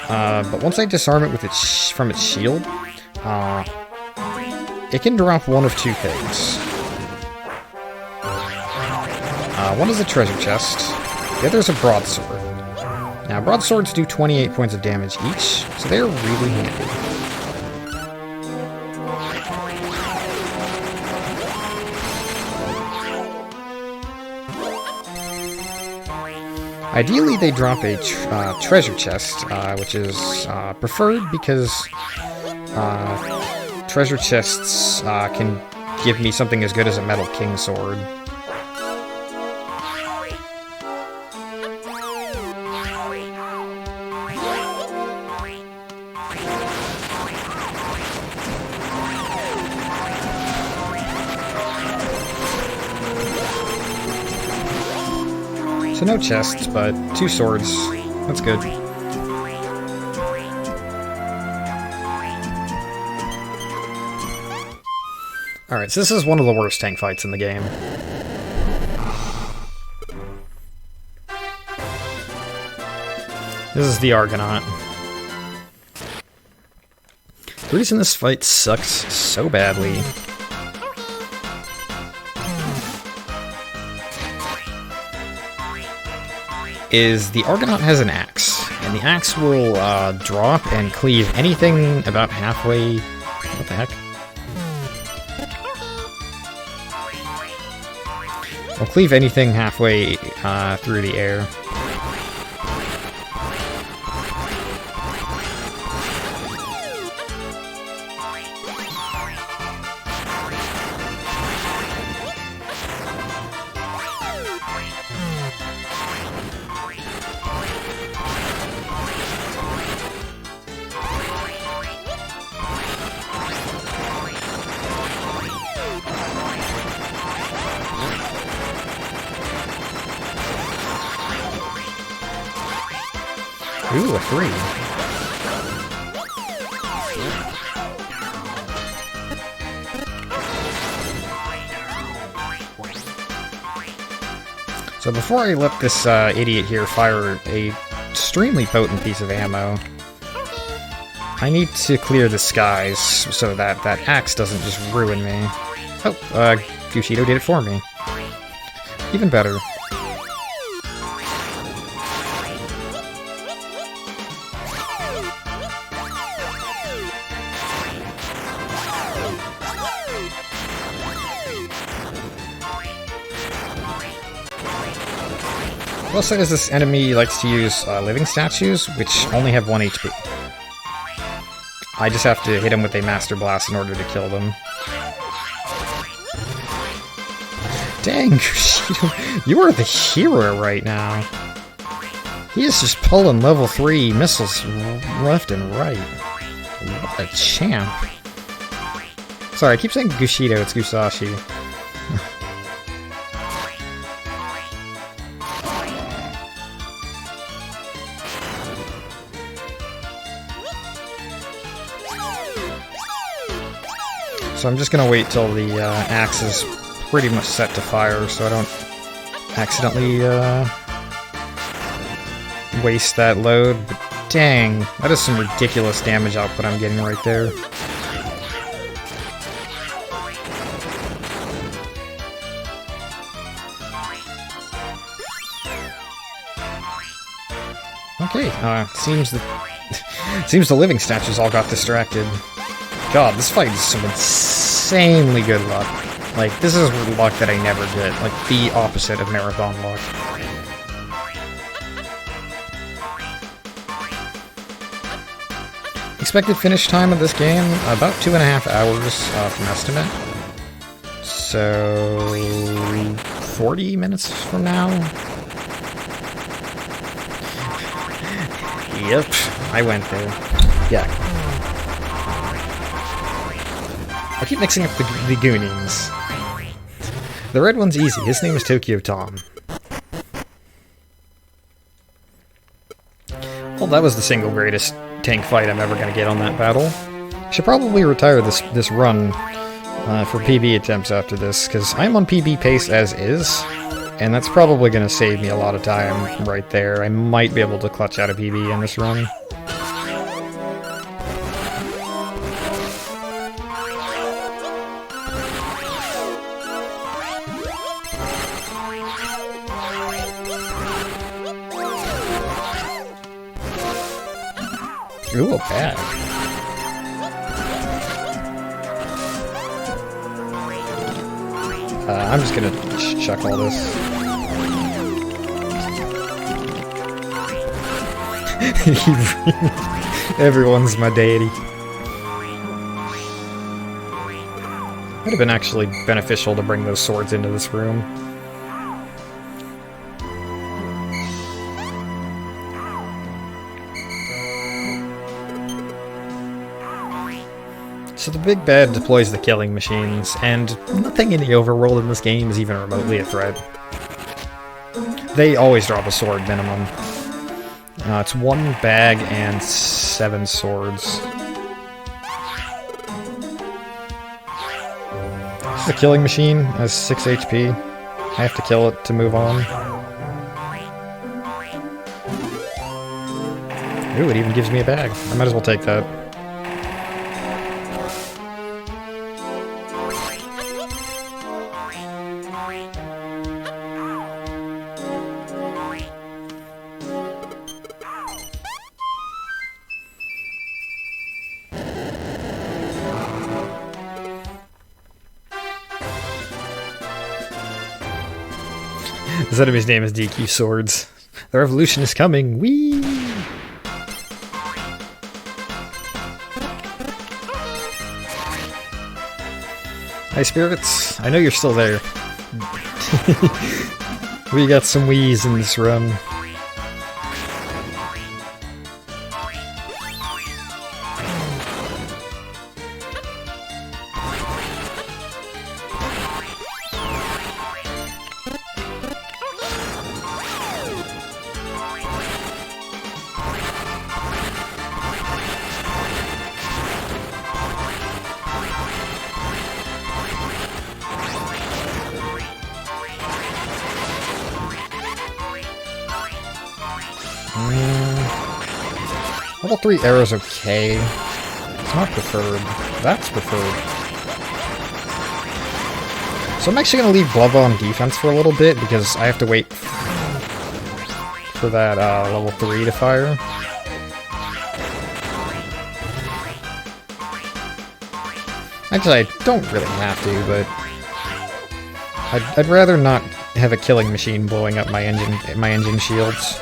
But once I disarm it with from its shield, it can drop one of 2 things. One is a treasure chest. The other is a broadsword. Now, broadswords do 28 points of damage each, so they're really handy. Ideally, they drop a treasure chest, which is preferred because treasure chests can give me something as good as a Metal King sword. So no chests, but 2 swords. That's good. Alright, so this is one of the worst tank fights in the game. This is the Argonaut. The reason this fight sucks so badly is the Argonaut has an axe, and the axe will drop and cleave anything about halfway... What the heck? Will cleave anything halfway through the air. Ooh, a 3. So before I let this idiot here fire a extremely potent piece of ammo, I need to clear the skies so that that axe doesn't just ruin me. Oh, Gushido did it for me. Even better. Plus, as this enemy likes to use living statues, which only have 1 HP. I just have to hit him with a Master Blast in order to kill them. Dang, Gushido, you are the hero right now. He is just pulling level 3 missiles left and right. What a champ. Sorry, I keep saying Gushido, it's Gusashi. So I'm just gonna wait till the axe is pretty much set to fire so I don't accidentally waste that load. But dang, that is some ridiculous damage output I'm getting right there. Okay, seems the living statues all got distracted. God, this fight is some insanely good luck. Like, this is luck that I never get. Like, the opposite of marathon luck. Expected finish time of this game, about 2.5 hours from estimate. So... 40 minutes from now? Yep, I went there. Yeah. I keep mixing up the Goonies. The red one's easy. His name is Tokyo Tom. Well, that was the single greatest tank fight I'm ever going to get on that battle. Should probably retire this run for PB attempts after this, because I'm on PB pace as is, and that's probably going to save me a lot of time right there. I might be able to clutch out a PB in this run. Ooh, a bag. I'm just gonna chuck all this. Everyone's my daddy. Would have been actually beneficial to bring those swords into this room. So the big bad deploys the killing machines, and nothing in the overworld in this game is even remotely a threat. They always drop a sword minimum. It's 1 bag and 7 swords. This is a killing machine, has 6 HP. I have to kill it to move on. Ooh, it even gives me a bag. I might as well take that. This enemy's name is DQ Swords. The revolution is coming. Whee! Hi, spirits. I know you're still there. We got some wheeze in this run. Level 3 arrow's okay. It's not preferred. That's preferred. So I'm actually going to leave Blubba on defense for a little bit, because I have to wait for that level 3 to fire. Actually, I don't really have to, but I'd rather not have a killing machine blowing up my engine shields.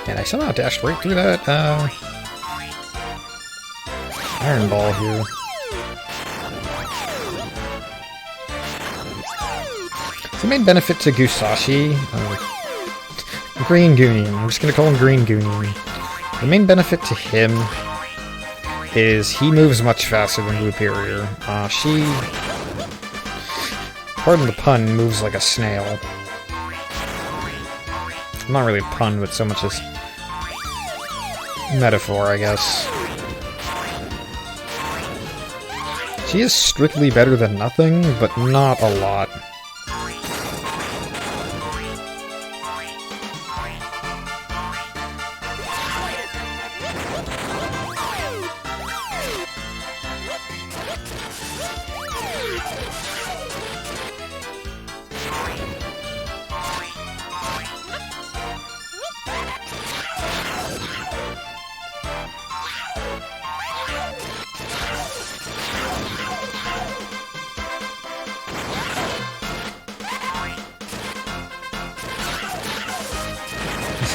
And I somehow dashed right through that iron ball here. The main benefit to Gusashi, Green Goonin, I'm just gonna call him Green Goonin. The main benefit to him is he moves much faster than Bluperior. She, pardon the pun, moves like a snail. Not really a pun, but so much as metaphor, I guess. She is strictly better than nothing, but not a lot.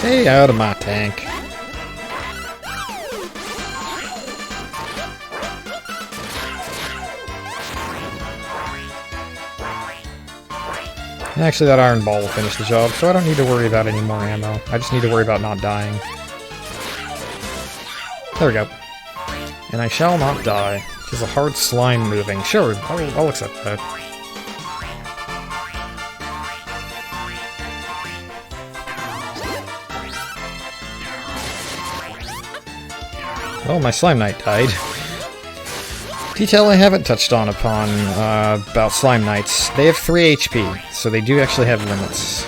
Stay out of my tank. And actually, that iron ball will finish the job, so I don't need to worry about any more ammo. I just need to worry about not dying. There we go. And I shall not die. It's a hard slime moving. Sure, I'll accept that. Oh, my Slime Knight died. Detail I haven't touched on about Slime Knights. They have 3 HP, so they do actually have limits.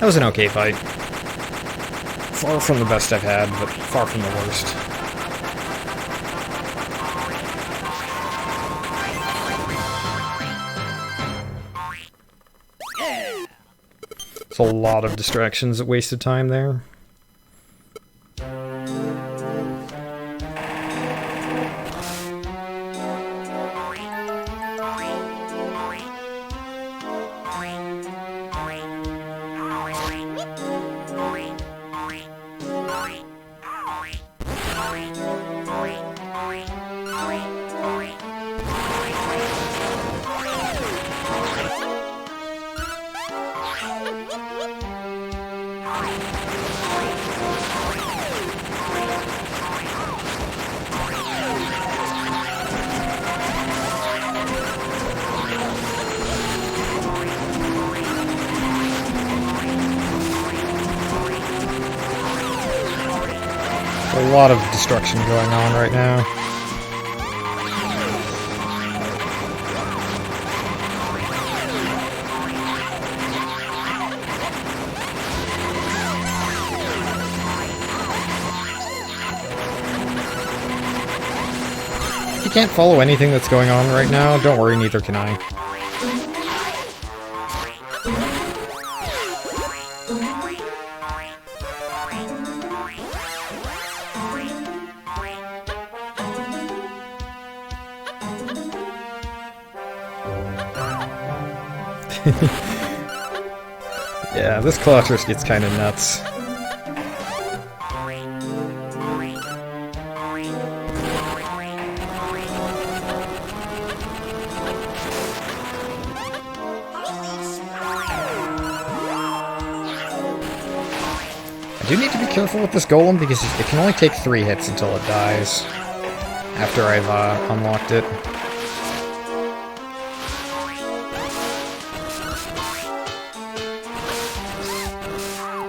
That was an okay fight. Far from the best I've had, but far from the worst. A lot of distractions that wasted time there. lot of destruction going on right now. If you can't follow anything that's going on right now, don't worry, neither can I. Yeah, this Colossus gets kind of nuts. I do need to be careful with this golem because it can only take 3 hits until it dies after I've unlocked it.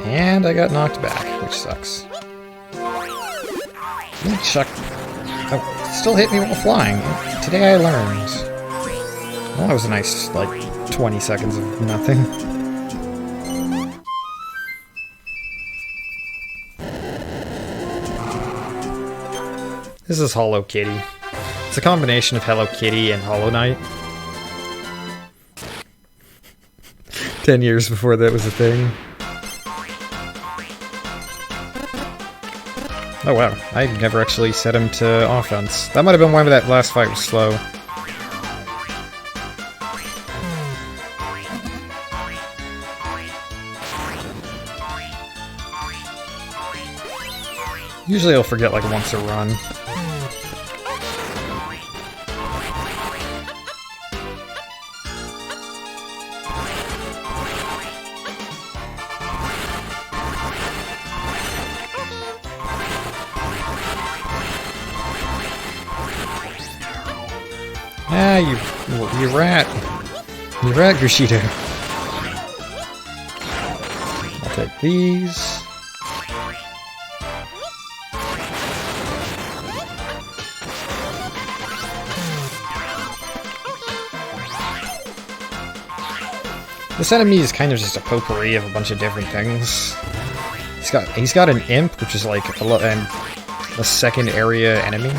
And I got knocked back, which sucks. Chuck. Oh, still hit me while flying. Today I learned. Well, that was a nice, like, 20 seconds of nothing. This is Hollow Kitty. It's a combination of Hello Kitty and Hollow Knight. 10 years before that was a thing. Oh wow, I never actually set him to offense. That might have been why that last fight was slow. Usually I'll forget like once a run. Ah, you rat. You rat, Gushido. I'll take these. This enemy is kind of just a potpourri of a bunch of different things. He's got an imp, which is like a second area enemy.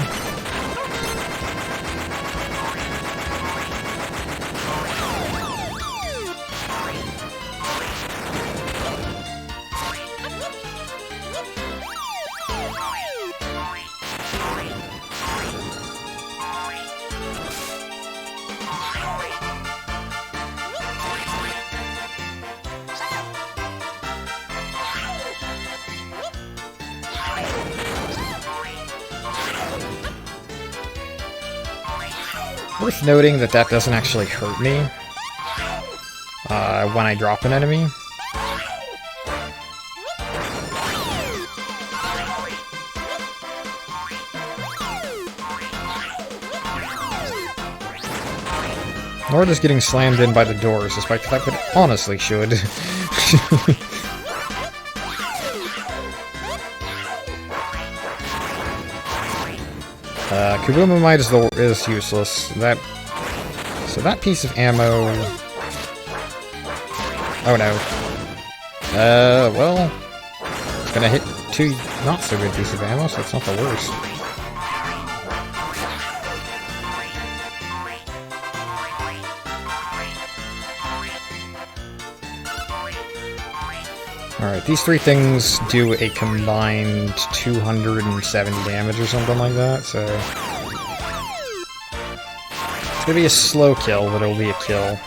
Worth noting that that doesn't actually hurt me when I drop an enemy. Nor does getting slammed in by the doors, despite the fact that it honestly should. Kubumamite is useless. So that piece of ammo... Oh no. Well... It's gonna hit 2 not so good pieces of ammo, so it's not the worst. Alright, these 3 things do a combined 270 damage or something like that, so... It's gonna be a slow kill, but it'll be a kill.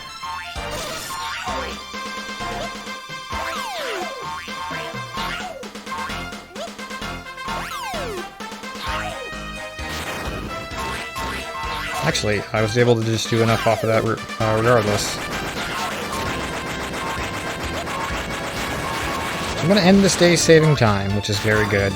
Actually, I was able to just do enough off of that regardless. I'm gonna end this day saving time, which is very good.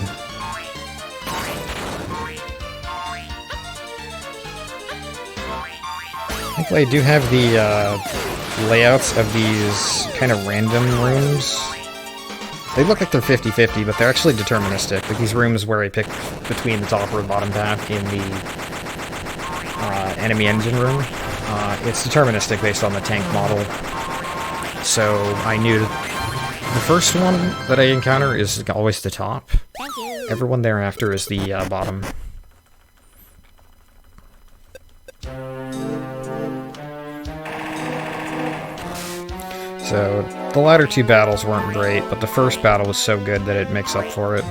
Thankfully, I do have the layouts of these kind of random rooms They look like they're 50-50, but they're actually deterministic. Like these rooms where I pick between the top or the bottom path in the enemy engine room, it's deterministic based on the tank model. So I knew the first one that I encounter is always the top. Everyone thereafter is the bottom. So, the latter two battles weren't great, but the first battle was so good that it makes up for it.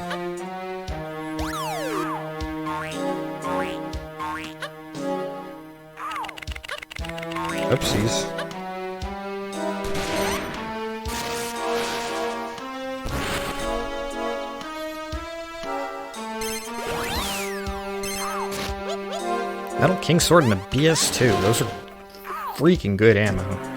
Oopsies. Metal King Sword and a BS2. Those are freaking good ammo.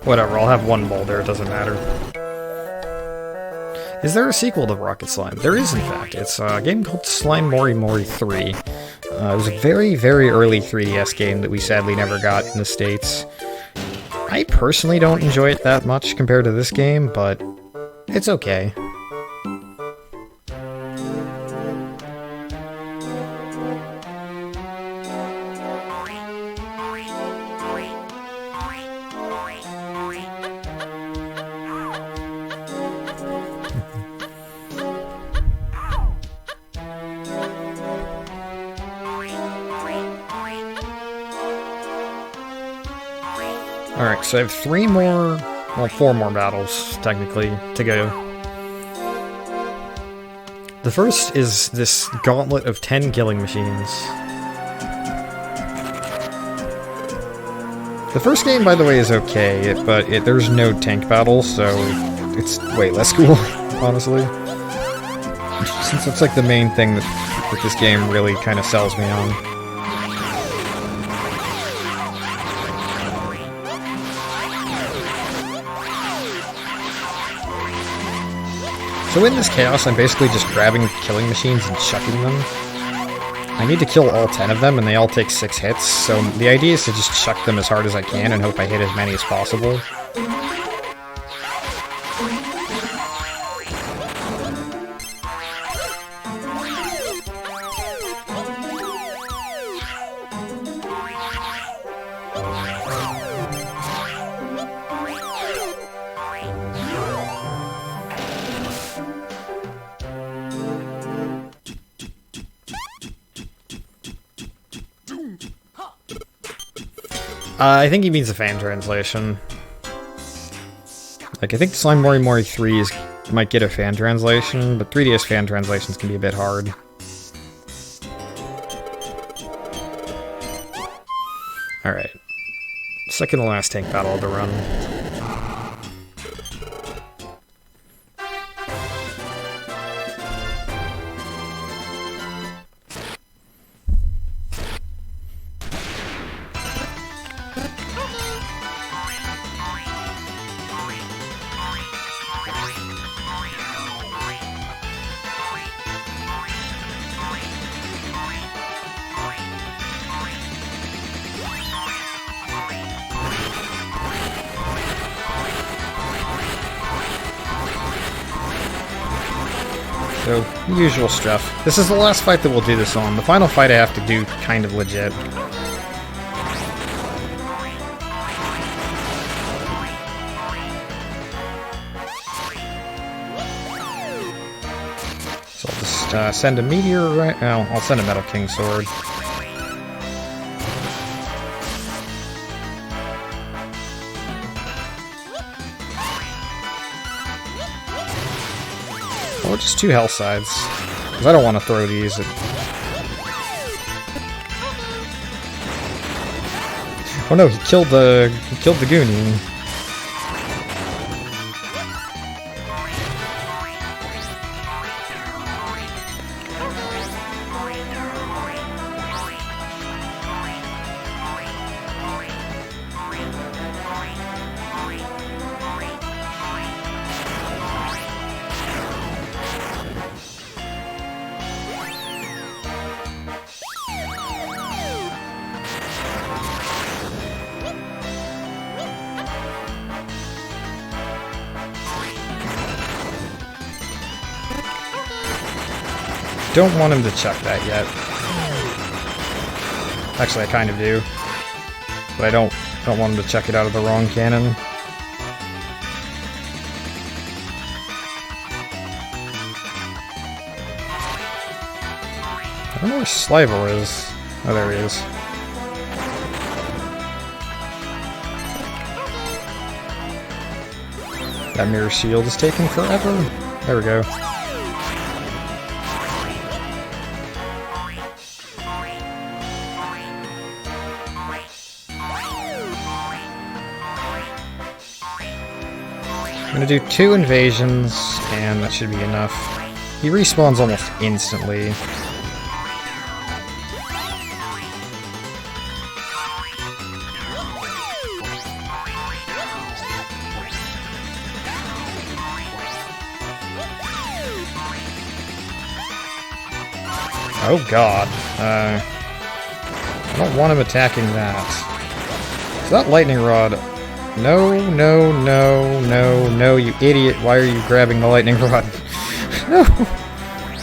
Whatever, I'll have one boulder, it doesn't matter. Is there a sequel to Rocket Slime? There is, in fact. It's a game called Slime Mori Mori 3. It was a very, very early 3DS game that we sadly never got in the States. I personally don't enjoy it that much compared to this game, but it's okay. Alright, so I have 4 more battles, technically, to go. The first is this gauntlet of 10 killing machines. The first game, by the way, is okay, but there's no tank battle, so it's way less cool, honestly. Since it's like the main thing that this game really kind of sells me on. So in this chaos, I'm basically just grabbing killing machines and chucking them. I need to kill all 10 of them, and they all take 6 hits, so the idea is to just chuck them as hard as I can and hope I hit as many as possible. I think he means a fan translation. Like, I think Slime Mori Mori 3 might get a fan translation, but 3DS fan translations can be a bit hard. Alright. Second to last tank battle of the run. So, usual stuff. This is the last fight that we'll do this on. The final fight I have to do kind of legit. So I'll just send a meteor right now. I'll send a Metal King Sword. Or just 2 health sides, because I don't want to throw these at... Oh no, he killed the Goonie. Don't want him to chuck that yet. Actually, I kind of do. But I don't want him to chuck it out of the wrong cannon. I don't know where Slival is. Oh, there he is. That mirror shield is taking forever. There we go. I'm gonna do 2 invasions, and that should be enough. He respawns almost instantly. Oh god. I don't want him attacking that. So that lightning rod... No, no, no, no, no, you idiot. Why are you grabbing the lightning rod? No!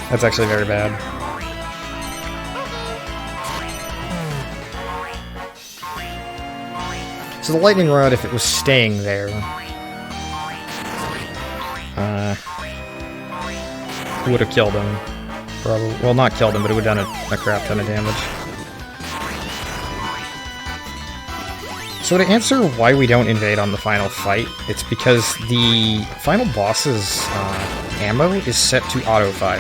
That's actually very bad. So the lightning rod, if it was staying there... would have killed him. Probably. Well, not killed him, but it would have done a crap ton of damage. So to answer why we don't invade on the final fight, it's because the final boss's ammo is set to auto-fire.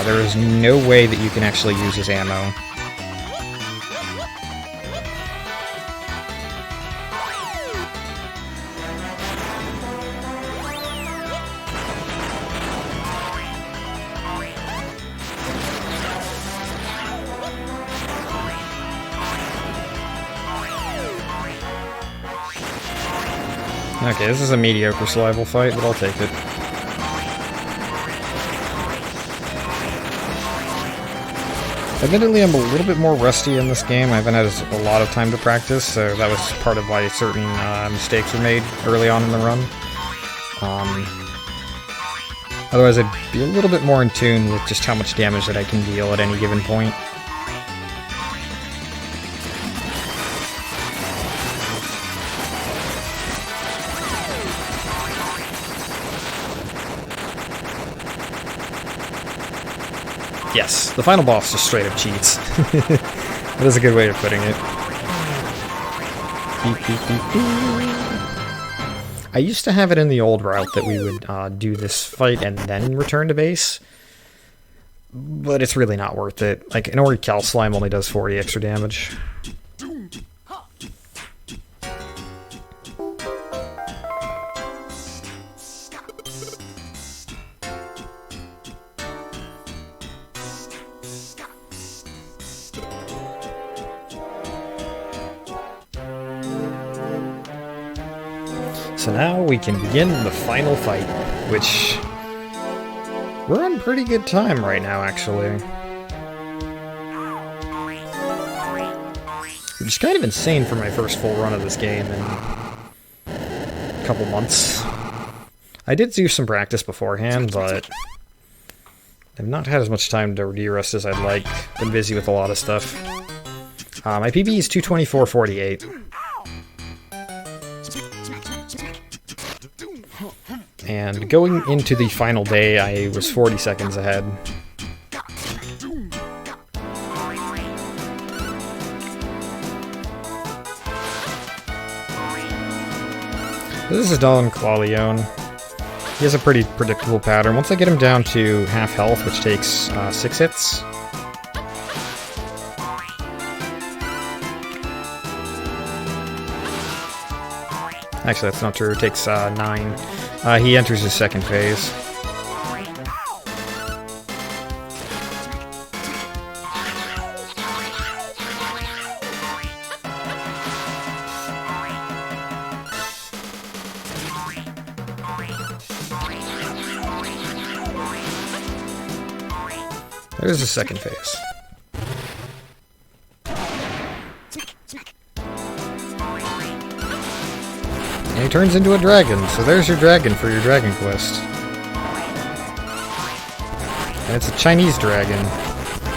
There is no way that you can actually use his ammo. Okay, this is a mediocre Slival fight, but I'll take it. Admittedly, I'm a little bit more rusty in this game. I haven't had a lot of time to practice, so that was part of why certain mistakes were made early on in the run. Otherwise, I'd be a little bit more in tune with just how much damage that I can deal at any given point. Yes, the final boss just straight up cheats. That is a good way of putting it. I used to have it in the old route that we would do this fight and then return to base, but it's really not worth it. Like, an Ori Cal Slime only does 40 extra damage. So now we can begin the final fight, which we're on pretty good time right now, actually. Which is kind of insane for my first full run of this game in a couple months. I did do some practice beforehand, but I've not had as much time to de-rust as I'd like. Been busy with a lot of stuff. My PB is 224.48. And going into the final day, I was 40 seconds ahead. This is Don Clawleon. He has a pretty predictable pattern. Once I get him down to half health, which takes 6 hits, Actually, that's not true. It takes 9. He enters his second phase. There's the second phase. And he turns into a dragon, so there's your dragon for your Dragon Quest. And it's a Chinese dragon.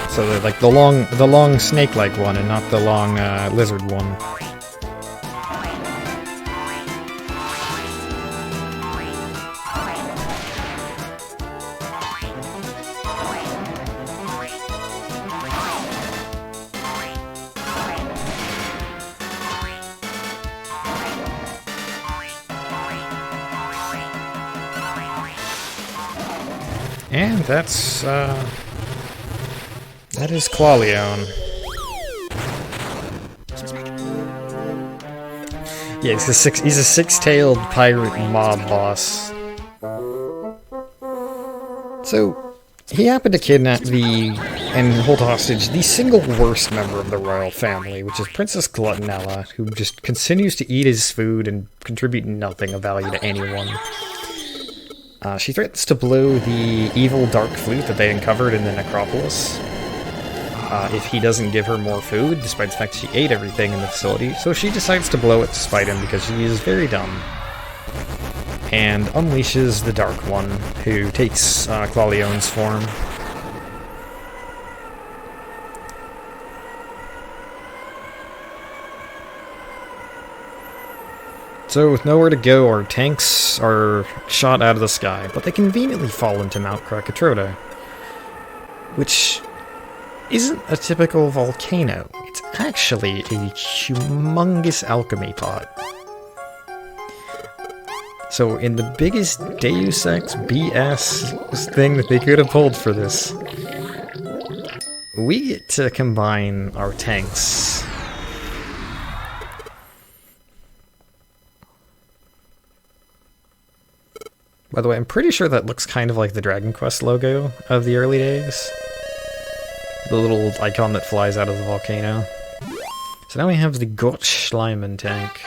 So they're like the long snake-like one and not the long lizard one. And that is Clawleon. Yeah, he's a six-tailed pirate mob boss. So, he happened to kidnap and hold hostage the single worst member of the royal family, which is Princess Gluttonella, who just continues to eat his food and contribute nothing of value to anyone. She threatens to blow the evil dark flute that they uncovered in the Necropolis if he doesn't give her more food, despite the fact she ate everything in the facility. So she decides to blow it to spite him because she is very dumb. And unleashes the Dark One, who takes Clawleon's form. So, with nowhere to go, our tanks are shot out of the sky, but they conveniently fall into Mount Krakatoa, which isn't a typical volcano. It's actually a humongous alchemy pot. So, in the biggest Deus Ex BS thing that they could have pulled for this, we get to combine our tanks. By the way, I'm pretty sure that looks kind of like the Dragon Quest logo of the early days. The little icon that flies out of the volcano. So now we have the GhostKumo tank.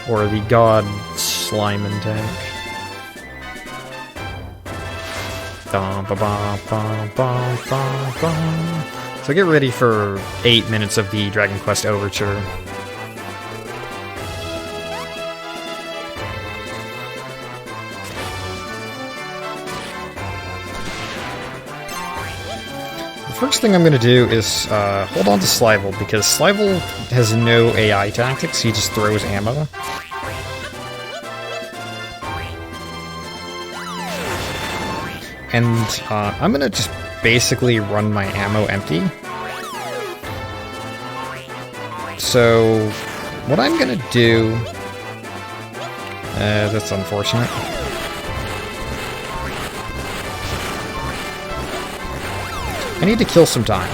Or the GhostKumo tank. So get ready for 8 minutes of the Dragon Quest Overture. First thing I'm going to do is hold on to Slivel, because Slivel has no AI tactics, he just throws ammo. And I'm going to just basically run my ammo empty. So, what I'm going to do... that's unfortunate. I need to kill some time.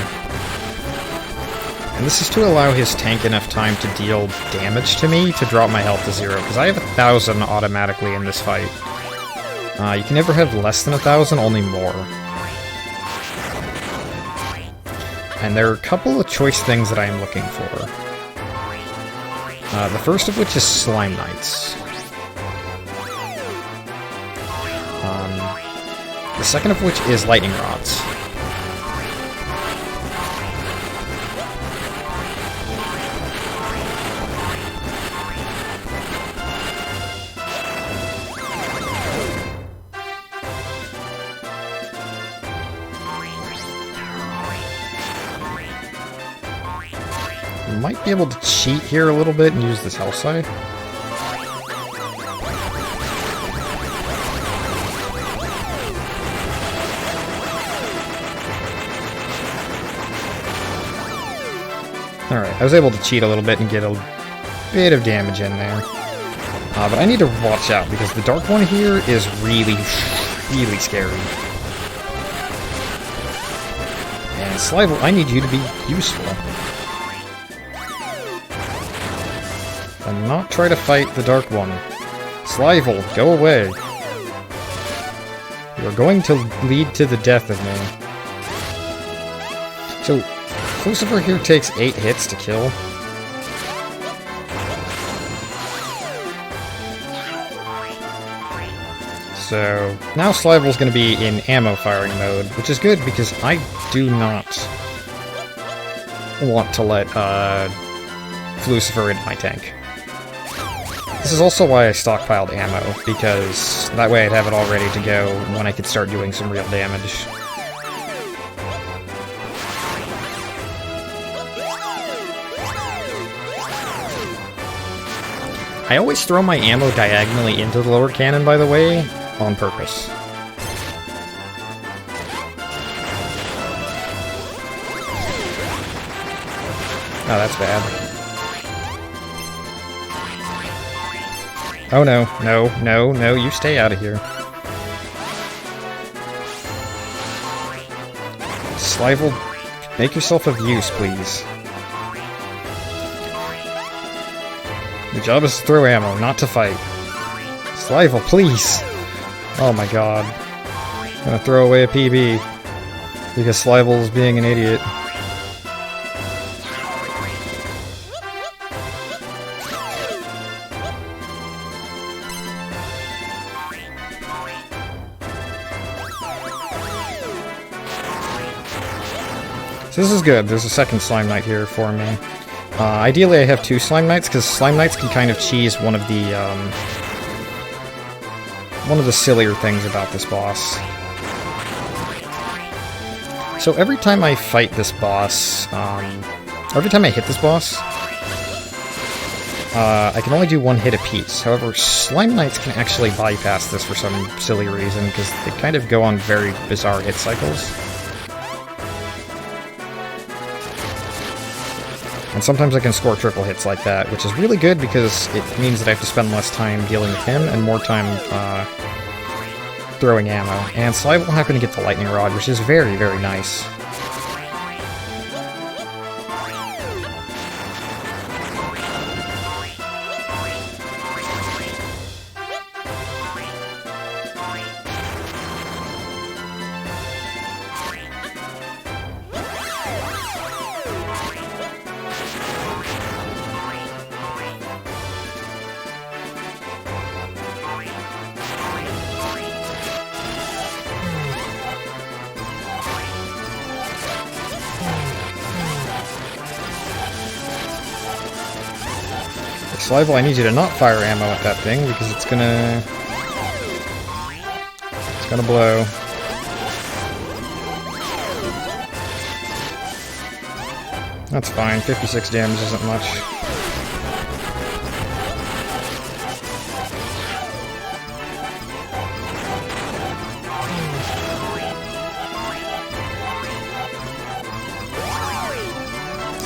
And this is to allow his tank enough time to deal damage to me to drop my health to 0, because I have 1,000 automatically in this fight. You can never have less than 1,000, only more. And there are a couple of choice things that I am looking for. The first of which is Slime Knights. The second of which is Lightning Rods. Might be able to cheat here a little bit and use this health side. Alright, I was able to cheat a little bit and get a bit of damage in there. But I need to watch out, because the Dark One here is really, really scary. And Slivel, I need you to be useful. and not try to fight the Dark One. Slivel, go away. You're going to lead to the death of me. So, Lucifer here takes 8 hits to kill. So, now Slivel's going to be in ammo firing mode, which is good because I do not want to let Lucifer into my tank. This is also why I stockpiled ammo, because that way I'd have it all ready to go when I could start doing some real damage. I always throw my ammo diagonally into the lower cannon, by the way, on purpose. Oh, that's bad. Oh no, no, no, no, you stay out of here. Slivel, make yourself of use, please. The job is to throw ammo, not to fight. Slivel, please! Oh my god. I'm gonna throw away a PB. Because Slivel's being an idiot. So this is good. There's a second Slime Knight here for me. Ideally I have 2 Slime Knights, because Slime Knights can kind of cheese one of the sillier things about this boss. So every time I fight this boss, every time I hit this boss, I can only do 1 hit apiece. However, Slime Knights can actually bypass this for some silly reason, because they kind of go on very bizarre hit cycles. And sometimes I can score triple hits like that, which is really good because it means that I have to spend less time dealing with him and more time throwing ammo. And Slive will happen to get the Lightning Rod, which is very, very nice. Slivel, I need you to not fire ammo at that thing, because it's gonna blow. That's fine, 56 damage isn't much.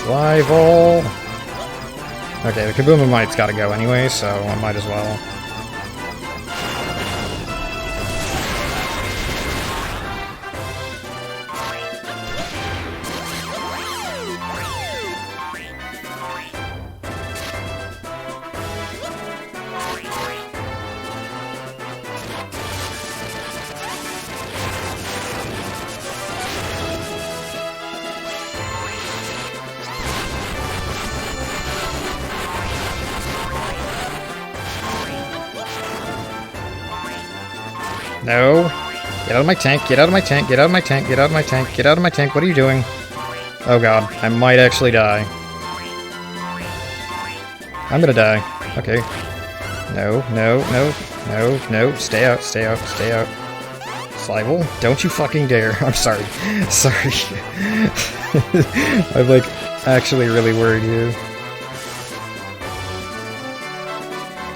Slivel! Okay, the Kaboom-a-Mite's gotta go anyway, so I might as well. No. Get out of my tank, get out of my tank, get out of my tank, get out of my tank, get out of my tank. What are you doing? Oh god, I might actually die. I'm gonna die. Okay. No, no, no, no, no. Stay out, stay out, stay out. Slivel, don't you fucking dare. I'm sorry. Sorry. I'm like actually really worried here.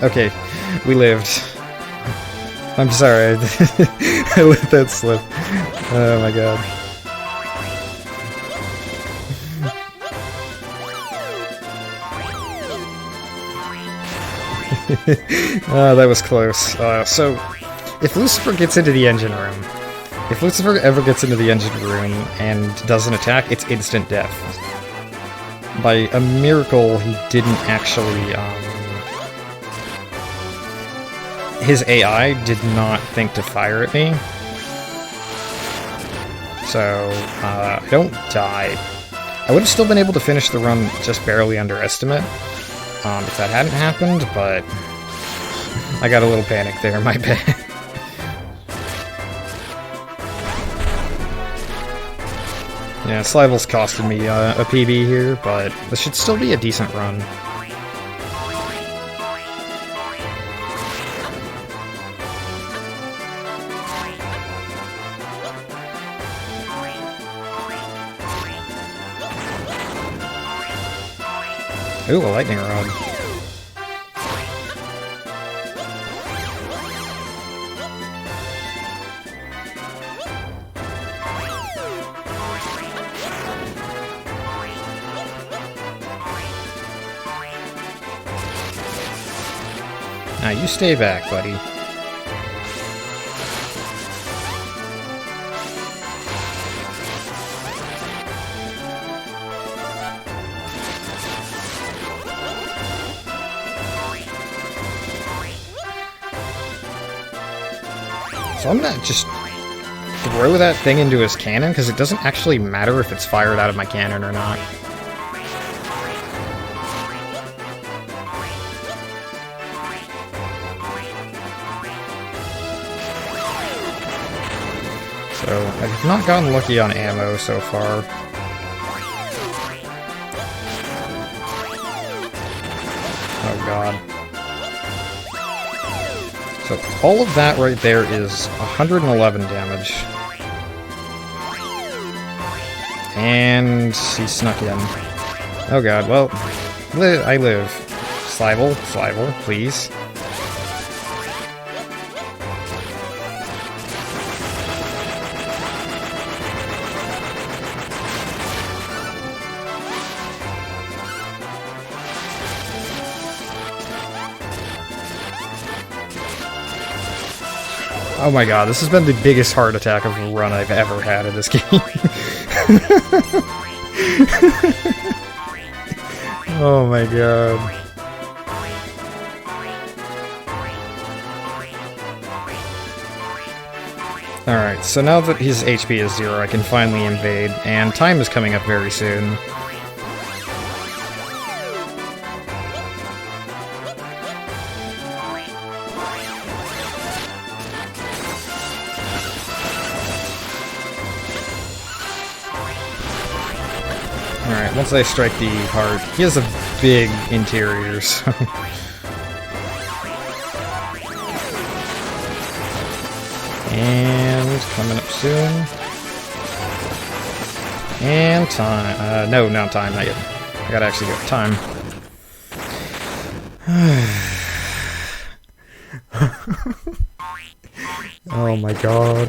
Okay, we lived. I'm sorry, I let that slip. Oh my god. That was close. So, if Lucifer gets into the engine room, if Lucifer ever gets into the engine room and does an attack, it's instant death. By a miracle, he didn't actually, his AI did not think to fire at me. So, I don't die. I would have still been able to finish the run just barely under estimate if that hadn't happened, but I got a little panic there, my bad. Yeah, Slivel's costed me a PB here, but this should still be a decent run. Ooh, a lightning rod. Now you stay back, buddy. So I'm gonna just throw that thing into his cannon, because it doesn't actually matter if it's fired out of my cannon or not. So, I have not gotten lucky on ammo so far. Oh god. So, all of that right there is 111 damage. And he snuck in. Oh god, well, I live. Slivel, please. Oh my god, this has been the biggest heart attack of a run I've ever had in this game. Oh my god. Alright, so now that his HP is 0, I can finally invade, and time is coming up very soon. Alright, once I strike the heart, he has a big interior, so... And coming up soon. And time. No, not time, not yet. I gotta actually go. Time. Oh my god.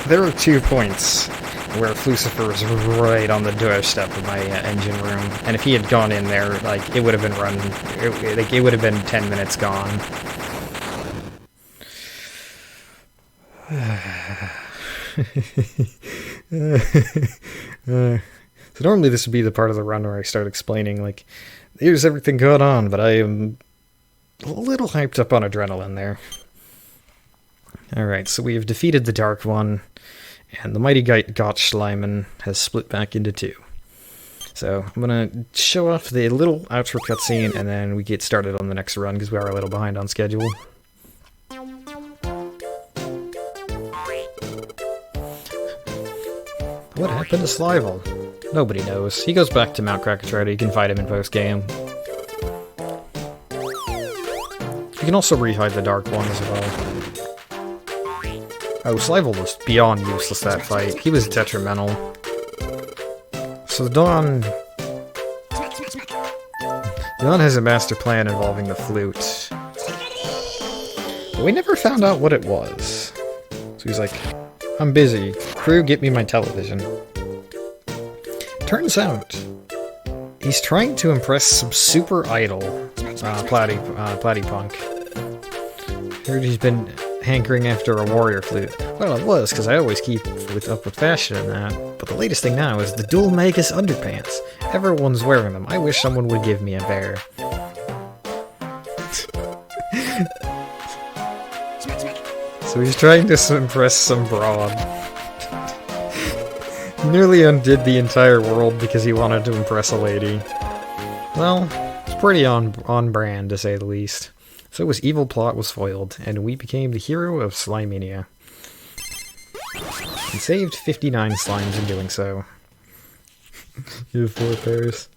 There are 2 points where Lucifer is right on the doorstep of my engine room, and if he had gone in there, like, it would have been run, it would have been 10 minutes gone. So normally this would be the part of the run where I start explaining, like, here's everything going on, but I am a little hyped up on adrenaline there. Alright, so we have defeated the Dark One, and the mighty GhostKumo has split back into 2. So, I'm gonna show off the little outro cutscene, and then we get started on the next run, because we are a little behind on schedule. What happened to Slivel? Nobody knows. He goes back to Mount Krakatoa. You can fight him in post-game. You can also rehide the Dark One as well. Oh, Slivel was beyond useless that fight. He was detrimental. So Dawn has a master plan involving the flute. But we never found out what it was. So he's like, I'm busy. Crew, get me my television. Turns out, he's trying to impress some super idol, Platypunk. Heard he's been hankering after a warrior flute. Well, it was, because I always keep up with fashion and that. But the latest thing now is the dual Magus underpants. Everyone's wearing them. I wish someone would give me a pair. So he's trying to impress some broad. Nearly undid the entire world because he wanted to impress a lady. Well, it's pretty on brand, to say the least. So his evil plot was foiled, and we became the hero of Slimania. And saved 59 slimes in doing so. You have 4 pairs.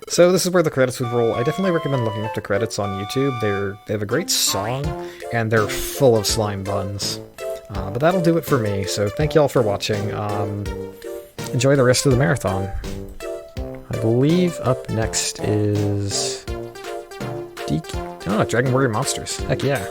So this is where the credits would roll. I definitely recommend looking up the credits on YouTube. They have a great song, and they're full of slime buns. But that'll do it for me, so thank y'all for watching. Enjoy the rest of the marathon. I believe up next is... Dragon Warrior Monsters. Heck yeah.